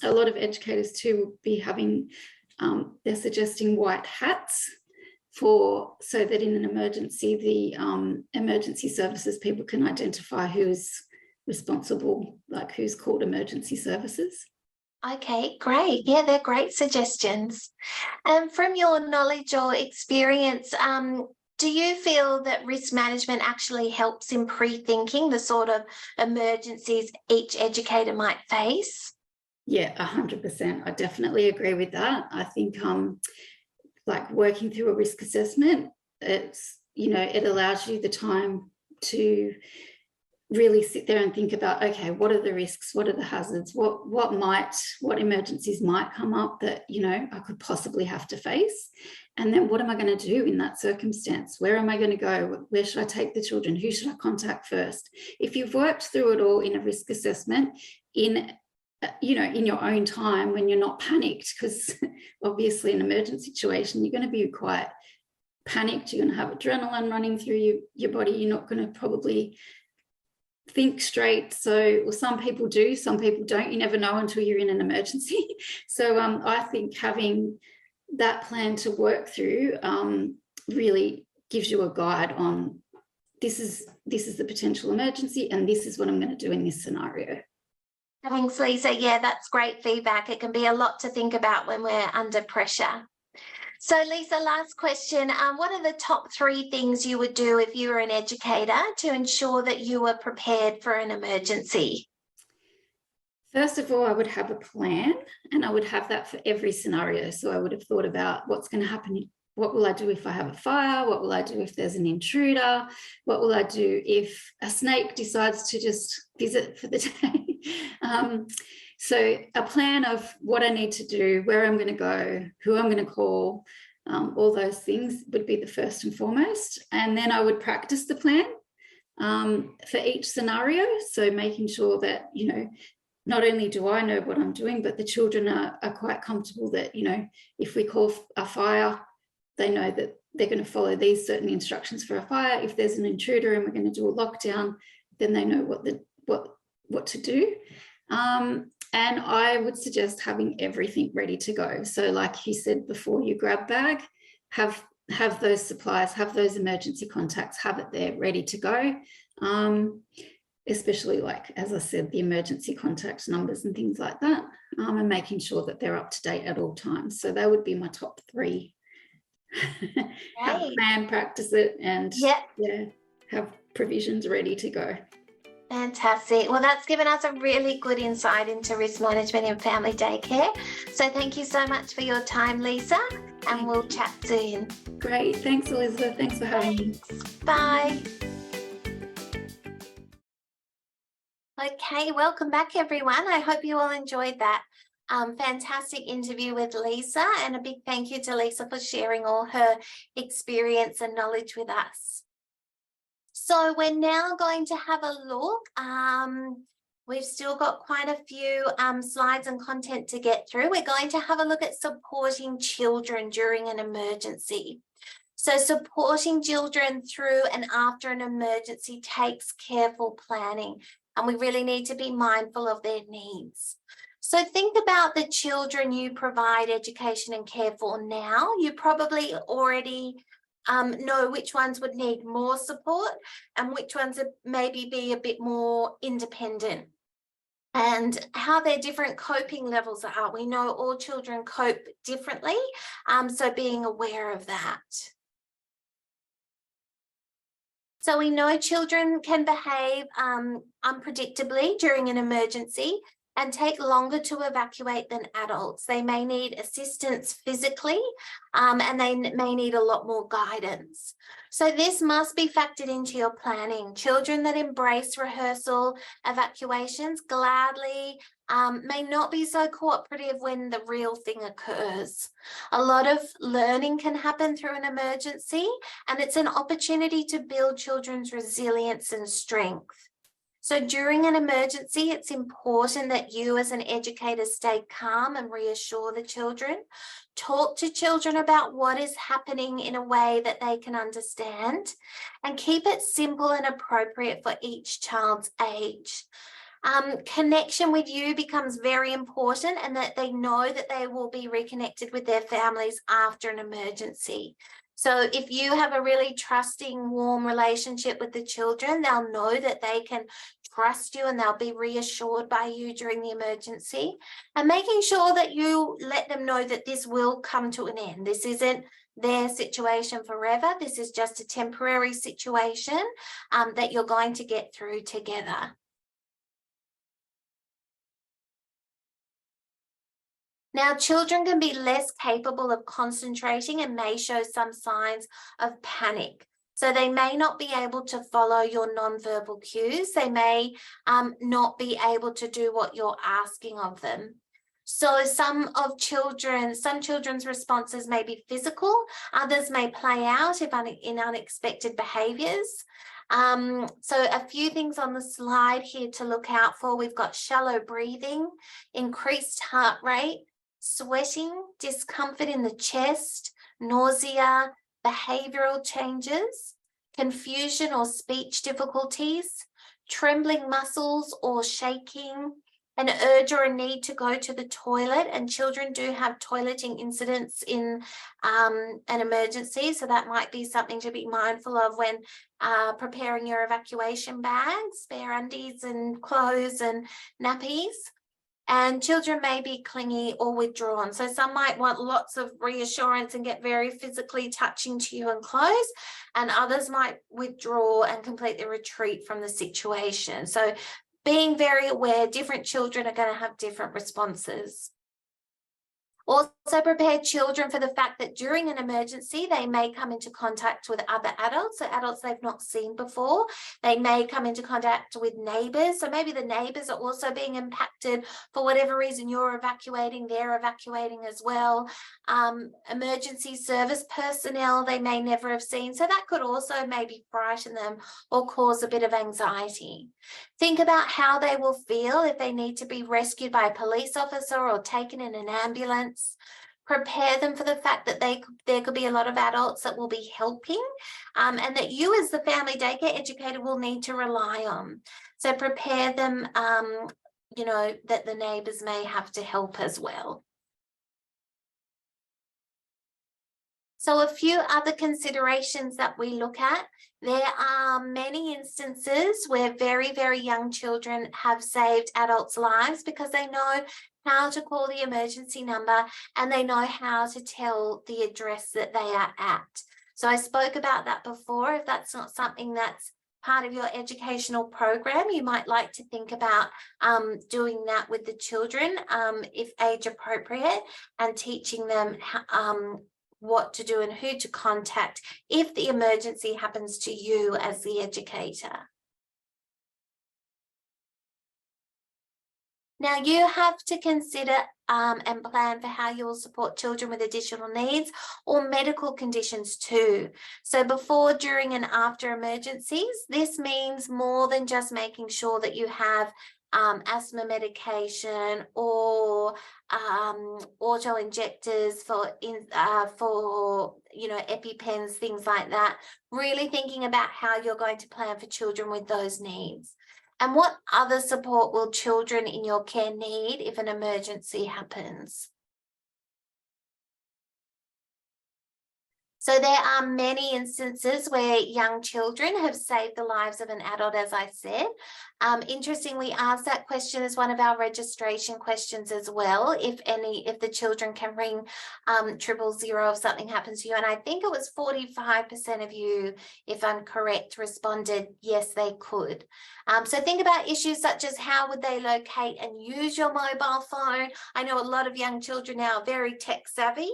a lot of educators too will be having, they're suggesting white hats so that in an emergency, the emergency services people can identify who's responsible, like who's called emergency services. Okay, great. Yeah, they're great suggestions. And from your knowledge or experience, do you feel that risk management actually helps in pre-thinking the sort of emergencies each educator might face? Yeah, 100%. I definitely agree with that. I think like working through a risk assessment, it's, you know, it allows you the time to really sit there and think about, okay, what are the risks, what are the hazards, what emergencies might come up that, you know, I could possibly have to face, and then what am I going to do in that circumstance? Where am I going to go? Where should I take the children? Who should I contact first? If you've worked through it all in a risk assessment, in your own time, when you're not panicked, because obviously in an emergency situation you're going to be quite panicked, you're going to have adrenaline running through your body, you're not going to probably think straight. So, well, some people do, some people don't. You never know until you're in an emergency. So I think having that plan to work through really gives you a guide on this is the potential emergency, and this is what I'm going to do in this scenario. Thanks, Lisa. Yeah, that's great feedback. It can be a lot to think about when we're under pressure. So, Lisa, last question. What are the top 3 things you would do if you were an educator to ensure that you were prepared for an emergency? First of all, I would have a plan, and I would have that for every scenario. So I would have thought about what's going to happen. What will I do if I have a fire? What will I do if there's an intruder? What will I do if a snake decides to just visit for the day? So a plan of what I need to do, where I'm going to go, who I'm going to call, all those things would be the first and foremost. And then I would practice the plan for each scenario. So making sure that, you know, not only do I know what I'm doing, but the children are quite comfortable that, you know, if we call a fire, they know that they're going to follow these certain instructions for a fire. If there's an intruder and we're going to do a lockdown, then they know what to do. And I would suggest having everything ready to go. So like you said before, your grab bag, have those supplies, have those emergency contacts, have it there ready to go. Especially, like, as I said, the emergency contact numbers and things like that, and making sure that they're up to date at all times. So that would be my top 3. Have a plan, practice it, and have provisions ready to go. Fantastic. Well, that's given us a really good insight into risk management in family daycare. So thank you so much for your time, Lisa, and we'll chat soon. Great. Thanks, Elizabeth. Thanks for having me. Bye. Okay, welcome back, everyone. I hope you all enjoyed that fantastic interview with Lisa, and a big thank you to Lisa for sharing all her experience and knowledge with us. So we're now going to have a look. We've still got quite a few slides and content to get through. We're going to have a look at supporting children during an emergency. So supporting children through and after an emergency takes careful planning, and we really need to be mindful of their needs. So think about the children you provide education and care for now. You probably already know which ones would need more support and which ones would maybe be a bit more independent, and how their different coping levels are. We know all children cope differently, so being aware of that. So we know children can behave unpredictably during an emergency and take longer to evacuate than adults. They may need assistance physically, and they may need a lot more guidance. So this must be factored into your planning. Children that embrace rehearsal evacuations gladly may not be so cooperative when the real thing occurs. A lot of learning can happen through an emergency, and it's an opportunity to build children's resilience and strength. So during an emergency, it's important that you as an educator stay calm and reassure the children. Talk to children about what is happening in a way that they can understand, and keep it simple and appropriate for each child's age. Connection with you becomes very important, and that they know that they will be reconnected with their families after an emergency. So if you have a really trusting, warm relationship with the children, they'll know that they can trust you and they'll be reassured by you during the emergency, and making sure that you let them know that this will come to an end. This isn't their situation forever. This is just a temporary situation that you're going to get through together. Now, children can be less capable of concentrating and may show some signs of panic. So they may not be able to follow your nonverbal cues. They may not be able to do what you're asking of them. So some children's responses may be physical, others may play out in unexpected behaviours. So a few things on the slide here to look out for. We've got shallow breathing, increased heart rate, sweating, discomfort in the chest, nausea, behavioural changes, confusion or speech difficulties, trembling muscles or shaking, an urge or a need to go to the toilet. And children do have toileting incidents in an emergency, so that might be something to be mindful of when preparing your evacuation bags, spare undies and clothes and nappies. And children may be clingy or withdrawn. So some might want lots of reassurance and get very physically touching to you and close, and others might withdraw and completely retreat from the situation. So being very aware, different children are going to have different responses. Also prepare children for the fact that during an emergency, they may come into contact with other adults, so adults they've not seen before. They may come into contact with neighbours, so maybe the neighbours are also being impacted for whatever reason. You're evacuating, they're evacuating as well. Emergency service personnel they may never have seen, so that could also maybe frighten them or cause a bit of anxiety. Think about how they will feel if they need to be rescued by a police officer or taken in an ambulance. Prepare them for the fact that there could be a lot of adults that will be helping, and that you as the family daycare educator will need to rely on. So prepare them, that the neighbours may have to help as well. So a few other considerations that we look at. There are many instances where very, very young children have saved adults' lives because they know how to call the emergency number and they know how to tell the address that they are at. So I spoke about that before. If that's not something that's part of your educational program, you might like to think about doing that with the children, if age appropriate, and teaching them what to do and who to contact if the emergency happens to you as the educator. Now you have to consider and plan for how you will support children with additional needs or medical conditions too. So before, during and after emergencies, this means more than just making sure that you have asthma medication or auto injectors for EpiPens, things like that. Really thinking about how you're going to plan for children with those needs. And what other support will children in your care need if an emergency happens? So there are many instances where young children have saved the lives of an adult, as I said. Interestingly, we asked that question as one of our registration questions as well, if the children can ring 000 if something happens to you. And I think it was 45% of you, if I'm correct, responded yes, they could. So think about issues such as how would they locate and use your mobile phone. I know a lot of young children now are very tech savvy.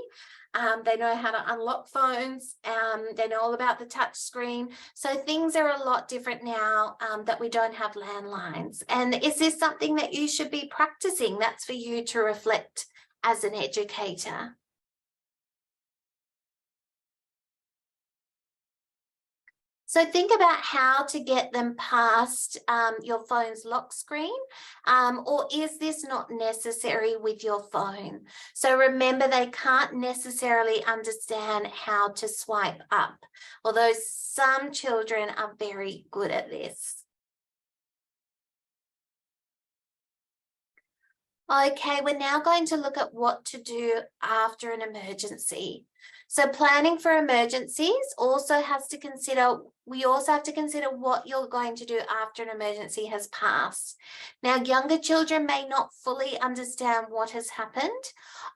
They know how to unlock phones, they know all about the touch screen. So things are a lot different now that we don't have landlines. And is this something that you should be practicing? That's for you to reflect as an educator. So think about how to get them past your phone's lock screen, or is this not necessary with your phone? So remember, they can't necessarily understand how to swipe up, although some children are very good at this. Okay, we're now going to look at what to do after an emergency. So planning for emergencies also has to consider, we also have to consider what you're going to do after an emergency has passed. Now, younger children may not fully understand what has happened.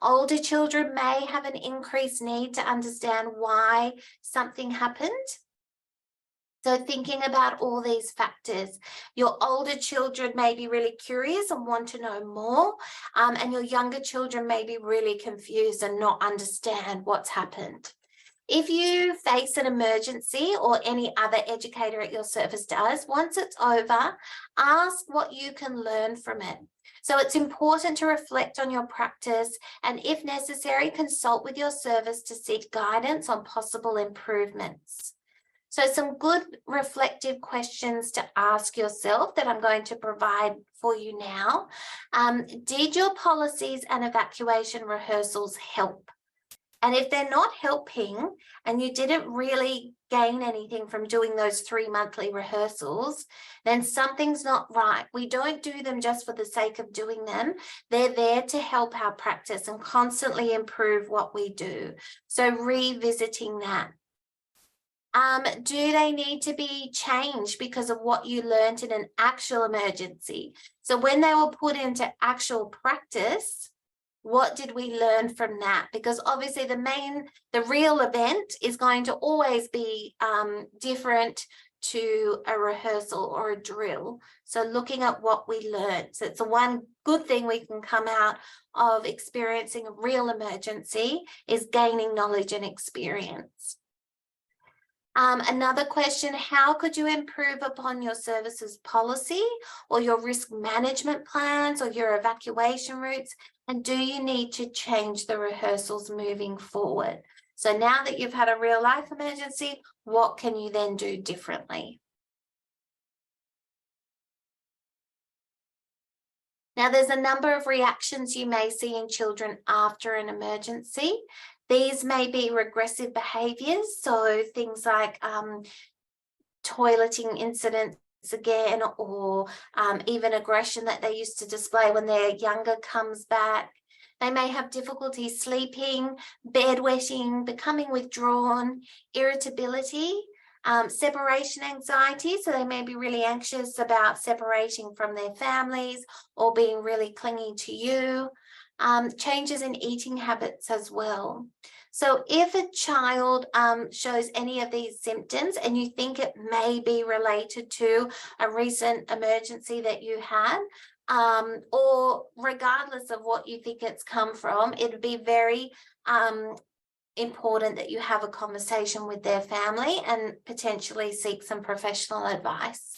Older children may have an increased need to understand why something happened. So thinking about all these factors, your older children may be really curious and want to know more, and your younger children may be really confused and not understand what's happened. If you face an emergency, or any other educator at your service does, once it's over, ask what you can learn from it. So it's important to reflect on your practice, and if necessary, consult with your service to seek guidance on possible improvements. So some good reflective questions to ask yourself that I'm going to provide for you now. Did your policies and evacuation rehearsals help? And if they're not helping and you didn't really gain anything from doing those 3 monthly rehearsals, then something's not right. We don't do them just for the sake of doing them. They're there to help our practice and constantly improve what we do. So revisiting that. Do they need to be changed because of what you learned in an actual emergency? So when they were put into actual practice, what did we learn from that? Because obviously the real event is going to always be different to a rehearsal or a drill. So looking at what we learned. So it's the one good thing we can come out of experiencing a real emergency is gaining knowledge and experience. Another question, how could you improve upon your services policy or your risk management plans or your evacuation routes? And do you need to change the rehearsals moving forward? So now that you've had a real life emergency, what can you then do differently? Now, there's a number of reactions you may see in children after an emergency. These may be regressive behaviours, so things like toileting incidents again, or even aggression that they used to display when they're younger comes back. They may have difficulty sleeping, bedwetting, becoming withdrawn, irritability, separation anxiety, so they may be really anxious about separating from their families or being really clingy to you. Changes in eating habits as well. So if a child shows any of these symptoms and you think it may be related to a recent emergency that you had, or regardless of what you think it's come from, it would be very important that you have a conversation with their family and potentially seek some professional advice.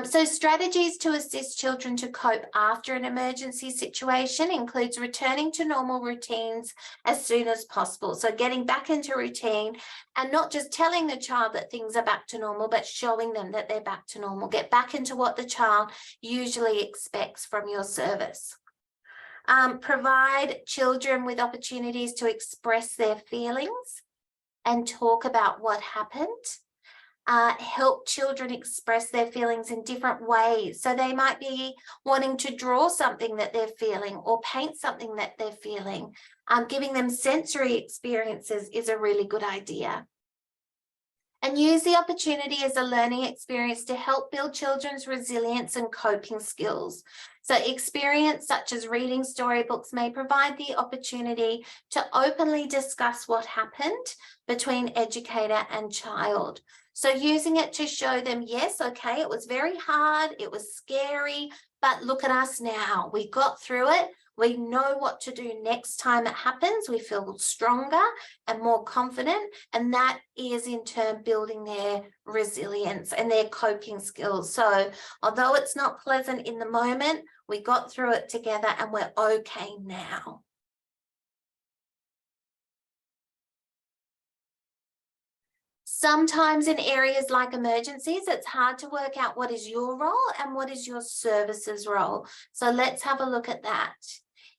So strategies to assist children to cope after an emergency situation includes returning to normal routines as soon as possible. So getting back into routine and not just telling the child that things are back to normal, but showing them that they're back to normal. Get back into what the child usually expects from your service. Provide children with opportunities to express their feelings and talk about what happened. Help children express their feelings in different ways. So they might be wanting to draw something that they're feeling or paint something that they're feeling. Giving them sensory experiences is a really good idea. And use the opportunity as a learning experience to help build children's resilience and coping skills. So experience such as reading storybooks may provide the opportunity to openly discuss what happened between educator and child. So using it to show them, yes, okay, it was very hard, it was scary, but look at us now. We got through it. We know what to do next time it happens. We feel stronger and more confident, and that is in turn building their resilience and their coping skills. So although it's not pleasant in the moment, we got through it together and we're okay now. Sometimes in areas like emergencies, it's hard to work out what is your role and what is your services role. So let's have a look at that.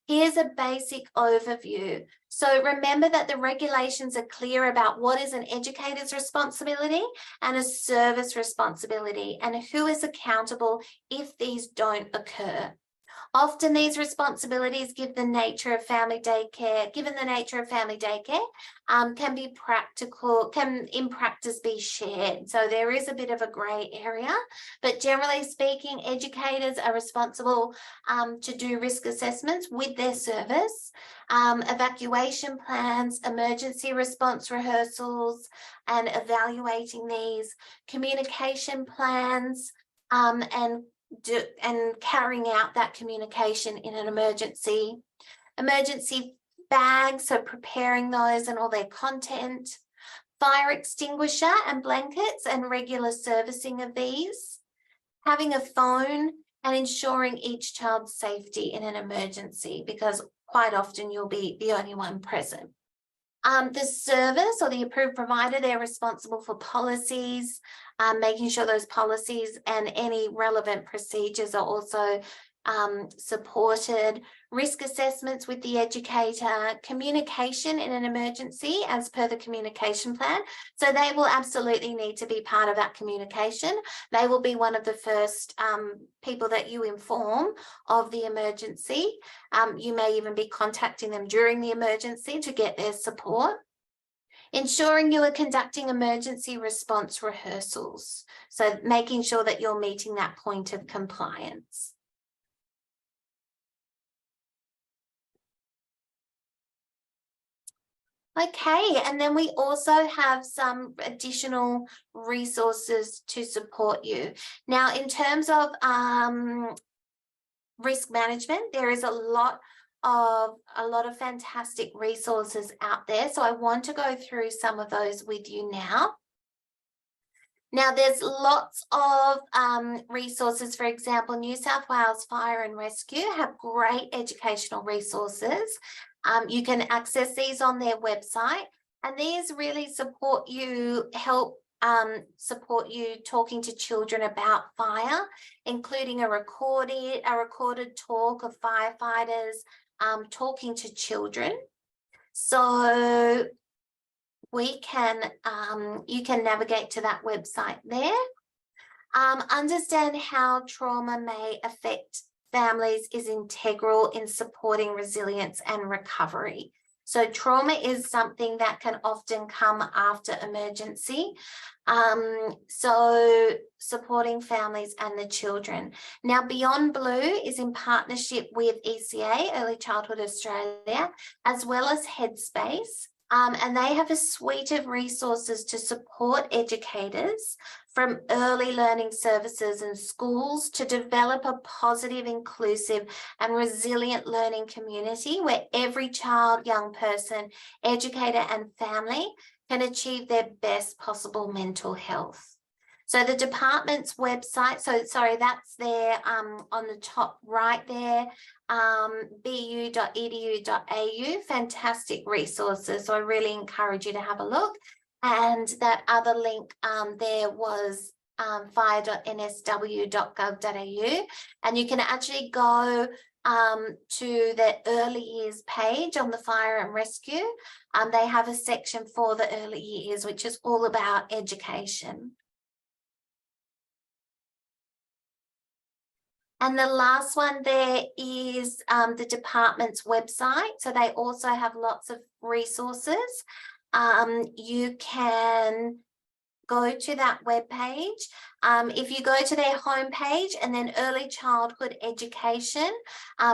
Here's a basic overview. So remember that the regulations are clear about what is an educator's responsibility and a service responsibility, and who is accountable if these don't occur. Often these responsibilities, given the nature of family daycare, can be practical, can in practice be shared. So there is a bit of a grey area, but generally speaking, educators are responsible to do risk assessments with their service, evacuation plans, emergency response rehearsals, and evaluating these, communication plans, and carrying out that communication in an emergency bags, so preparing those and all their content, fire extinguisher and blankets and regular servicing of these, having a phone, and ensuring each child's safety in an emergency, because quite often you'll be the only one present. The service or the approved provider, they're responsible for policies, making sure those policies and any relevant procedures are also supported, risk assessments with the educator, communication in an emergency as per the communication plan. So they will absolutely need to be part of that communication. They will be one of the first people that you inform of the emergency. You may even be contacting them during the emergency to get their support. Ensuring you are conducting emergency response rehearsals. So making sure that you're meeting that point of compliance. Okay, and then we also have some additional resources to support you. Now, in terms of risk management, there is a lot of fantastic resources out there. So I want to go through some of those with you now. Now, there's lots of resources. For example, New South Wales Fire and Rescue have great educational resources. You can access these on their website, and these really support you, support you talking to children about fire, including a recorded talk of firefighters talking to children. So we can you can navigate to that website there. Understand how trauma may affect families is integral in supporting resilience and recovery. So trauma is something that can often come after emergency. So supporting families and the children. Now, Beyond Blue is in partnership with ECA, Early Childhood Australia, as well as Headspace. And they have a suite of resources to support educators from early learning services and schools to develop a positive, inclusive and resilient learning community where every child, young person, educator and family can achieve their best possible mental health. So the department's website, that's there on the top right there, bu.edu.au, fantastic resources. So I really encourage you to have a look. And that other link there was fire.nsw.gov.au, and you can actually go to the early years page on the fire and rescue. They have a section for the early years, which is all about education. And the last one there is the department's website. So they also have lots of resources. You can go to that webpage. If you go to their homepage and then early childhood education,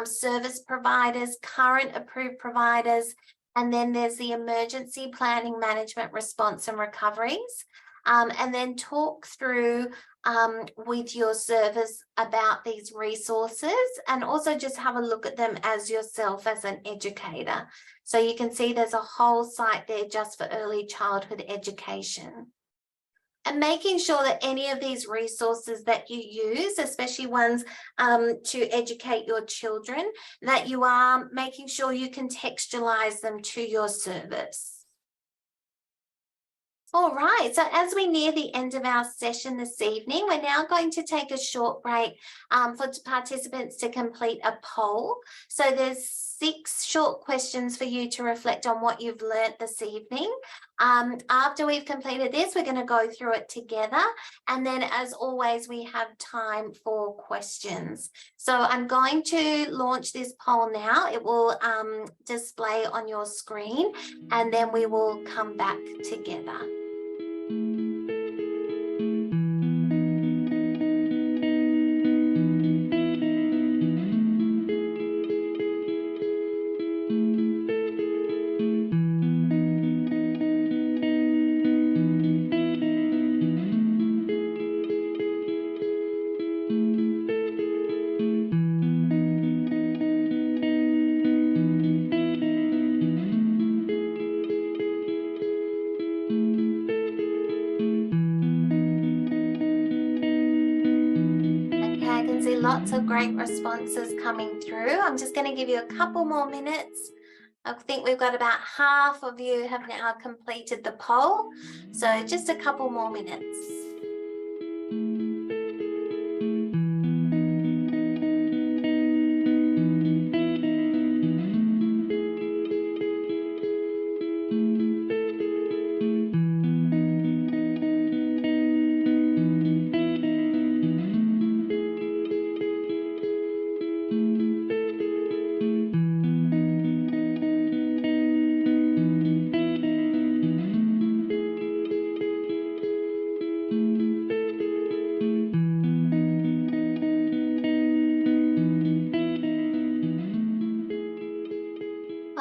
service providers, current approved providers, and then there's the emergency planning, management, response and recoveries. And then talk through with your service about these resources, and also just have a look at them as yourself as an educator. So you can see there's a whole site there just for early childhood education. And making sure that any of these resources that you use, especially ones to educate your children, that you are making sure you contextualize them to your service. All right, so as we near the end of our session this evening, we're now going to take a short break for participants to complete a poll. So there's 6 short questions for you to reflect on what you've learnt this evening. After we've completed this, we're going to go through it together. And then as always, we have time for questions. So I'm going to launch this poll now. It will display on your screen, and then we will come back together. I can see lots of great responses coming through. I'm just going to give you a couple more minutes. I think we've got about half of you have now completed the poll. So just a couple more minutes.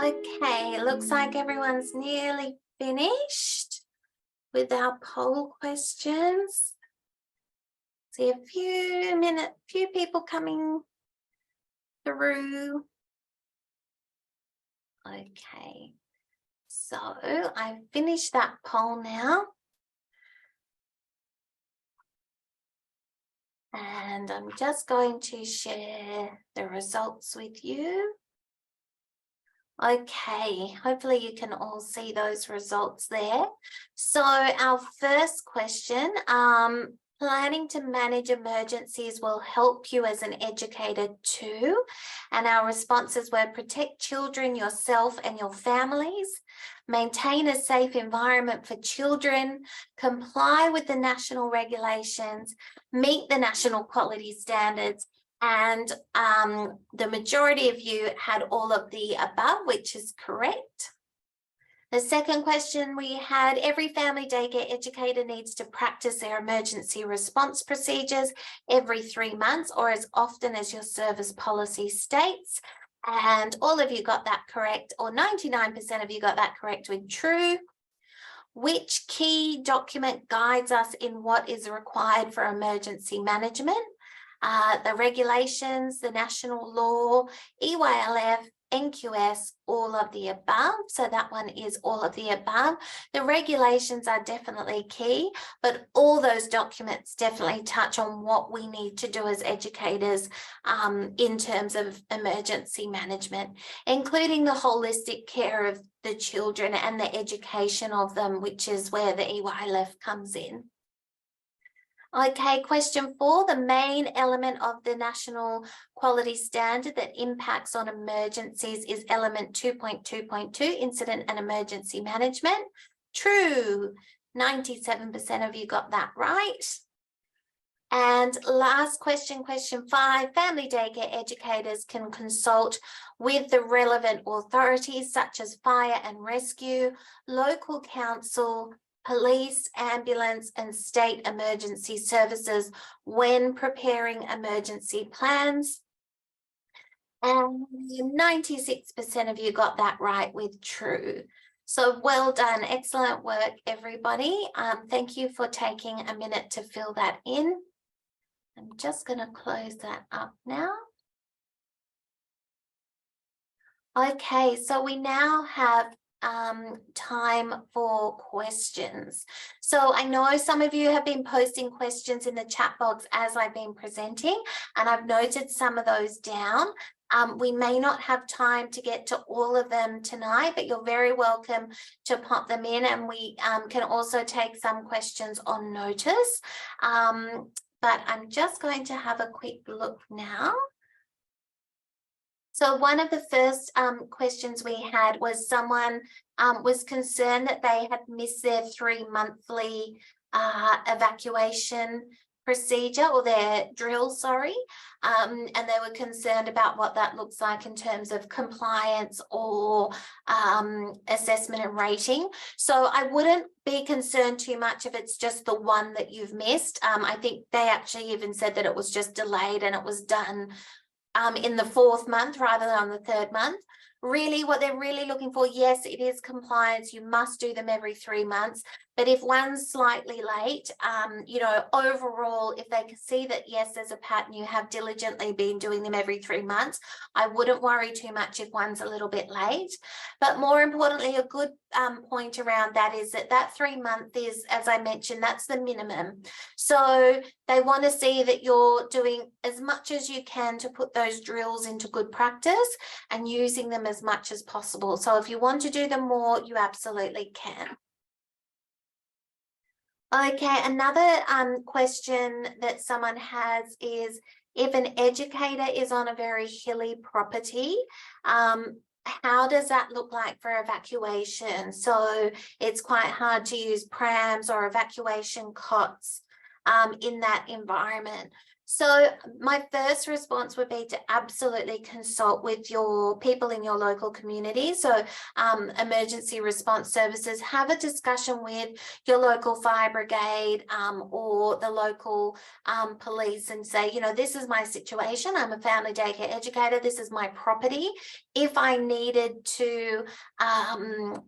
Okay, it looks like everyone's nearly finished with our poll questions. See a few people coming through. Okay, so I've finished that poll now. And I'm just going to share the results with you. Okay, hopefully you can all see those results there. So our first question, planning to manage emergencies will help you as an educator too. And our responses were protect children, yourself and your families, maintain a safe environment for children, comply with the national regulations, meet the national quality standards. And the majority of you had all of the above, which is correct. The second question we had, every family daycare educator needs to practice their emergency response procedures every 3 months or as often as your service policy states. And all of you got that correct, or 99% of you got that correct with true. Which key document guides us in what is required for emergency management? The regulations, the national law, EYLF, NQS, all of the above. So that one is all of the above. The regulations are definitely key, but all those documents definitely touch on what we need to do as educators in terms of emergency management, including the holistic care of the children and the education of them, which is where the EYLF comes in. Okay, question 4, the main element of the national quality standard that impacts on emergencies is element 2.2.2, incident and emergency management. True, 97% of you got that right. And last question, question 5, family daycare educators can consult with the relevant authorities such as fire and rescue, local council, police, ambulance and state emergency services when preparing emergency plans. And 96% of you got that right with true. So well done. Excellent work, everybody. Thank you for taking a minute to fill that in. I'm just going to close that up now. Okay, so we now have time for questions. So I know some of you have been posting questions in the chat box as I've been presenting, and I've noted some of those down. We may not have time to get to all of them tonight, but you're very welcome to pop them in, and we can also take some questions on notice. But I'm just going to have a quick look now. So one of the first questions we had was someone was concerned that they had missed their 3-monthly evacuation procedure, or their drill, sorry, and they were concerned about what that looks like in terms of compliance or assessment and rating. So I wouldn't be concerned too much if it's just the one that you've missed. I think they actually even said that it was just delayed and it was done in the 4th month rather than on the 3rd month. Really, what they're really looking for, yes, it is compliance. You must do them every 3 months. But if one's slightly late, you know, overall, if they can see that, yes, there's a pattern, you have diligently been doing them every 3 months, I wouldn't worry too much if one's a little bit late. But more importantly, a good point around that is that 3 month is, as I mentioned, that's the minimum. So they want to see that you're doing as much as you can to put those drills into good practice and using them as much as possible. So if you want to do them more, you absolutely can. Okay, another question that someone has is, if an educator is on a very hilly property, how does that look like for evacuation? So it's quite hard to use prams or evacuation cots in that environment. So my first response would be to absolutely consult with your people in your local community. So emergency response services, have a discussion with your local fire brigade or the local police and say, you know, this is my situation. I'm a family daycare educator. This is my property. If I needed to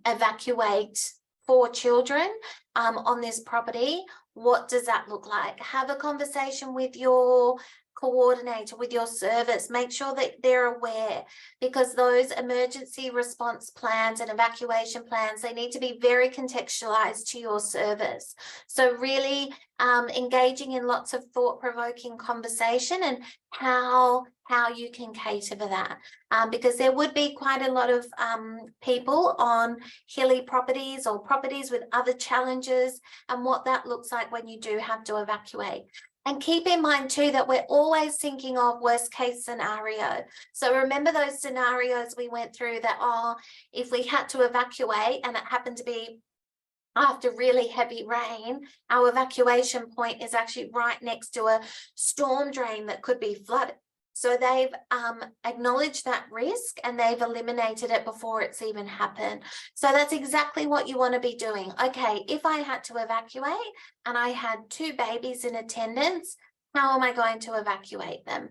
evacuate 4 children on this property, what does that look like? Have a conversation with your coordinator, with your service, make sure that they're aware, because those emergency response plans and evacuation plans, they need to be very contextualized to your service. So really engaging in lots of thought-provoking conversation and how you can cater for that, because there would be quite a lot of people on hilly properties or properties with other challenges, and what that looks like when you do have to evacuate. And keep in mind too that we're always thinking of worst case scenario. So remember those scenarios we went through that, oh, if we had to evacuate and it happened to be after really heavy rain, our evacuation point is actually right next to a storm drain that could be flooded. So they've acknowledged that risk and they've eliminated it before it's even happened. So that's exactly what you want to be doing. Okay, if I had to evacuate and I had 2 babies in attendance, how am I going to evacuate them?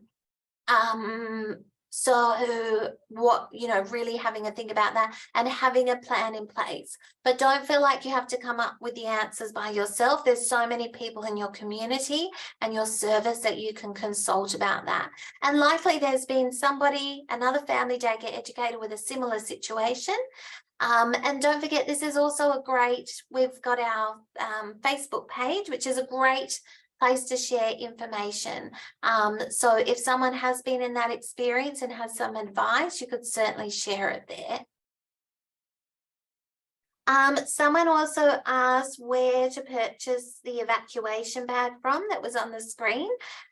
So what, you know, really having a think about that and having a plan in place. But don't feel like you have to come up with the answers by yourself. There's so many people in your community and your service that you can consult about that. And likely there's been somebody, another family daycare educator with a similar situation. And don't forget, this is also a great, we've got our Facebook page, which is a great place to share information. So if someone has been in that experience and has some advice, you could certainly share it there. Someone also asked where to purchase the evacuation bag from that was on the screen.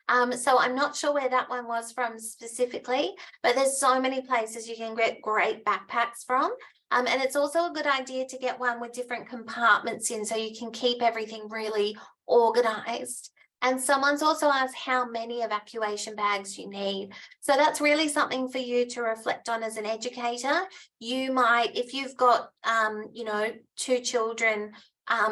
So I'm not sure where that one was from specifically, but there's so many places you can get great backpacks from. And it's also a good idea to get one with different compartments in so you can keep everything really organized. And someone's also asked how many evacuation bags you need. So that's really something for you to reflect on as an educator. You might, if you've got, you know, 2 children,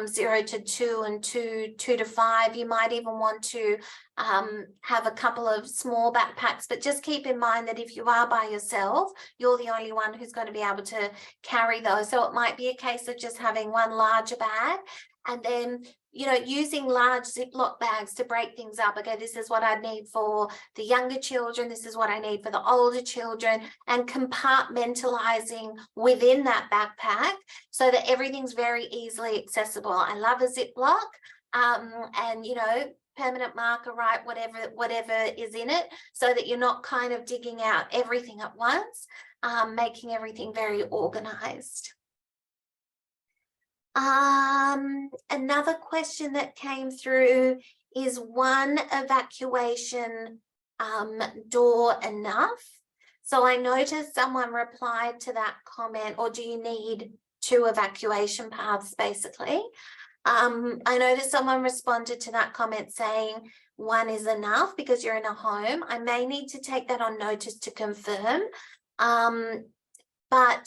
0 to 2 and 2 to 5, you might even want to have a couple of small backpacks, but just keep in mind that if you are by yourself, you're the only one who's going to be able to carry those. So it might be a case of just having one larger bag and then, you know, using large Ziploc bags to break things up. Okay, this is what I need for the younger children. This is what I need for the older children, and compartmentalizing within that backpack so that everything's very easily accessible. I love a Ziploc, and, you know, permanent marker, write whatever is in it, so that you're not kind of digging out everything at once, making everything very organized. Another question that came through is, one evacuation door enough? So I noticed someone replied to that comment, or do you need 2 evacuation paths basically? I noticed someone responded to that comment saying 1 is enough because you're in a home. I may need to take that on notice to confirm. But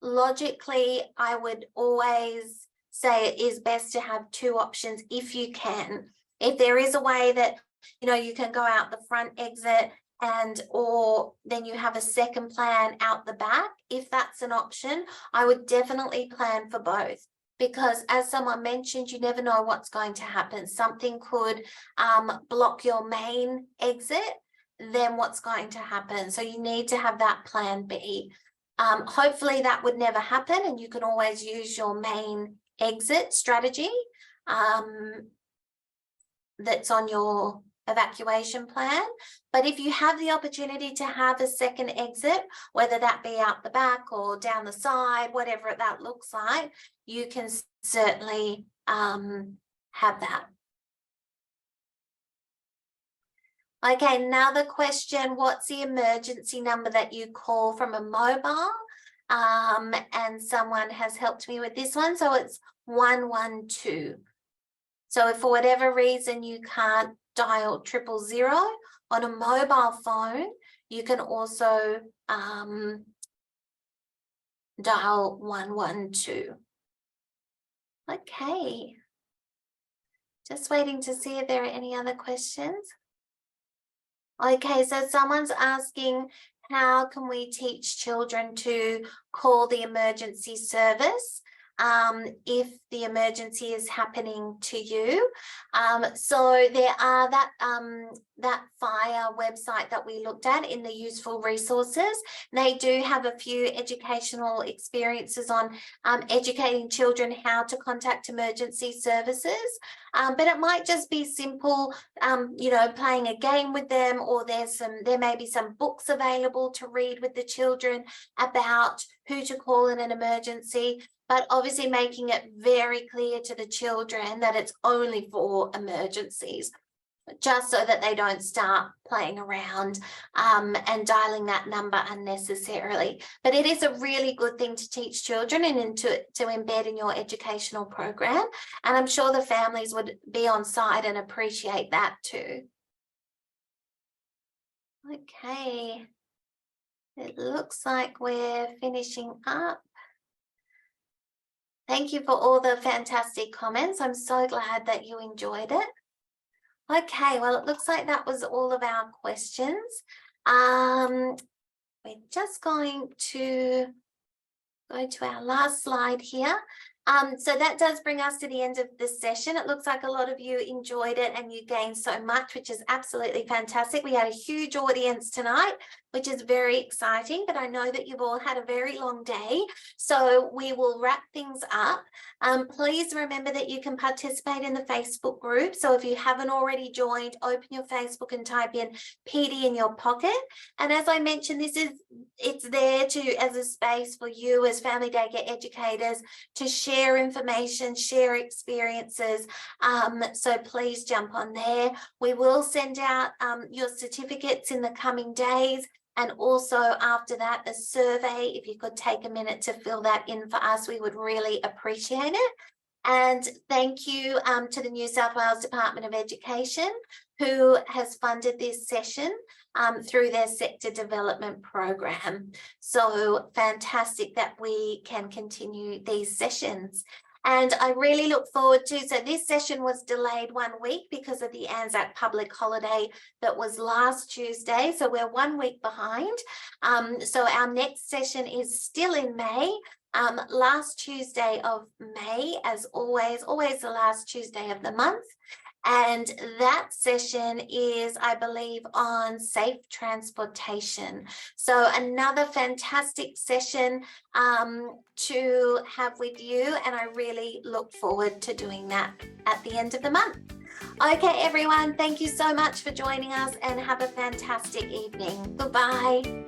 logically, I would always say it is best to have 2 options if you can. If there is a way that, you know, you can go out the front exit or then you have a second plan out the back, if that's an option, I would definitely plan for both. Because as someone mentioned, you never know what's going to happen. Something could block your main exit, then what's going to happen? So you need to have that plan B. Hopefully that would never happen, and you can always use your main exit strategy that's on your evacuation plan. But if you have the opportunity to have a second exit, whether that be out the back or down the side, whatever that looks like, you can certainly have that. Okay, another question, what's the emergency number that you call from a mobile? And someone has helped me with this one, so it's 112. So if for whatever reason you can't dial 000 on a mobile phone, you can also dial 112. Okay, just waiting to see if there are any other questions. Okay, so someone's asking, how can we teach children to call the emergency service if the emergency is happening to you? So there are that fire website that we looked at in the useful resources. They do have a few educational experiences on educating children how to contact emergency services. But it might just be simple, you know, playing a game with them, or there may be some books available to read with the children about who to call in an emergency, but obviously making it very clear to the children that it's only for emergencies, just so that they don't start playing around and dialing that number unnecessarily. But it is a really good thing to teach children and to embed in your educational program. And I'm sure the families would be on side and appreciate that too. Okay, it looks like we're finishing up. Thank you for all the fantastic comments. I'm so glad that you enjoyed it. Okay, well, it looks like that was all of our questions. We're just going to go to our last slide here. So that does bring us to the end of this session. It looks like a lot of you enjoyed it and you gained so much, which is absolutely fantastic. We had a huge audience tonight, which is very exciting, but I know that you've all had a very long day. So we will wrap things up. Please remember that you can participate in the Facebook group. So if you haven't already joined, open your Facebook and type in PD in your pocket. And as I mentioned, it's there as a space for you as Family Day Care educators to share information, share experiences. So please jump on there. We will send out your certificates in the coming days. And also after that, a survey, if you could take a minute to fill that in for us, we would really appreciate it. And thank you to the New South Wales Department of Education, who has funded this session through their sector development program. So fantastic that we can continue these sessions. And I really look forward to, so this session was delayed 1 week because of the Anzac public holiday that was last Tuesday. So we're 1 week behind. So our next session is still in May. Last Tuesday of May, as always the last Tuesday of the month. And that session is, I believe, on safe transportation. So another fantastic session to have with you. And I really look forward to doing that at the end of the month. Okay, everyone, thank you so much for joining us and have a fantastic evening. Goodbye.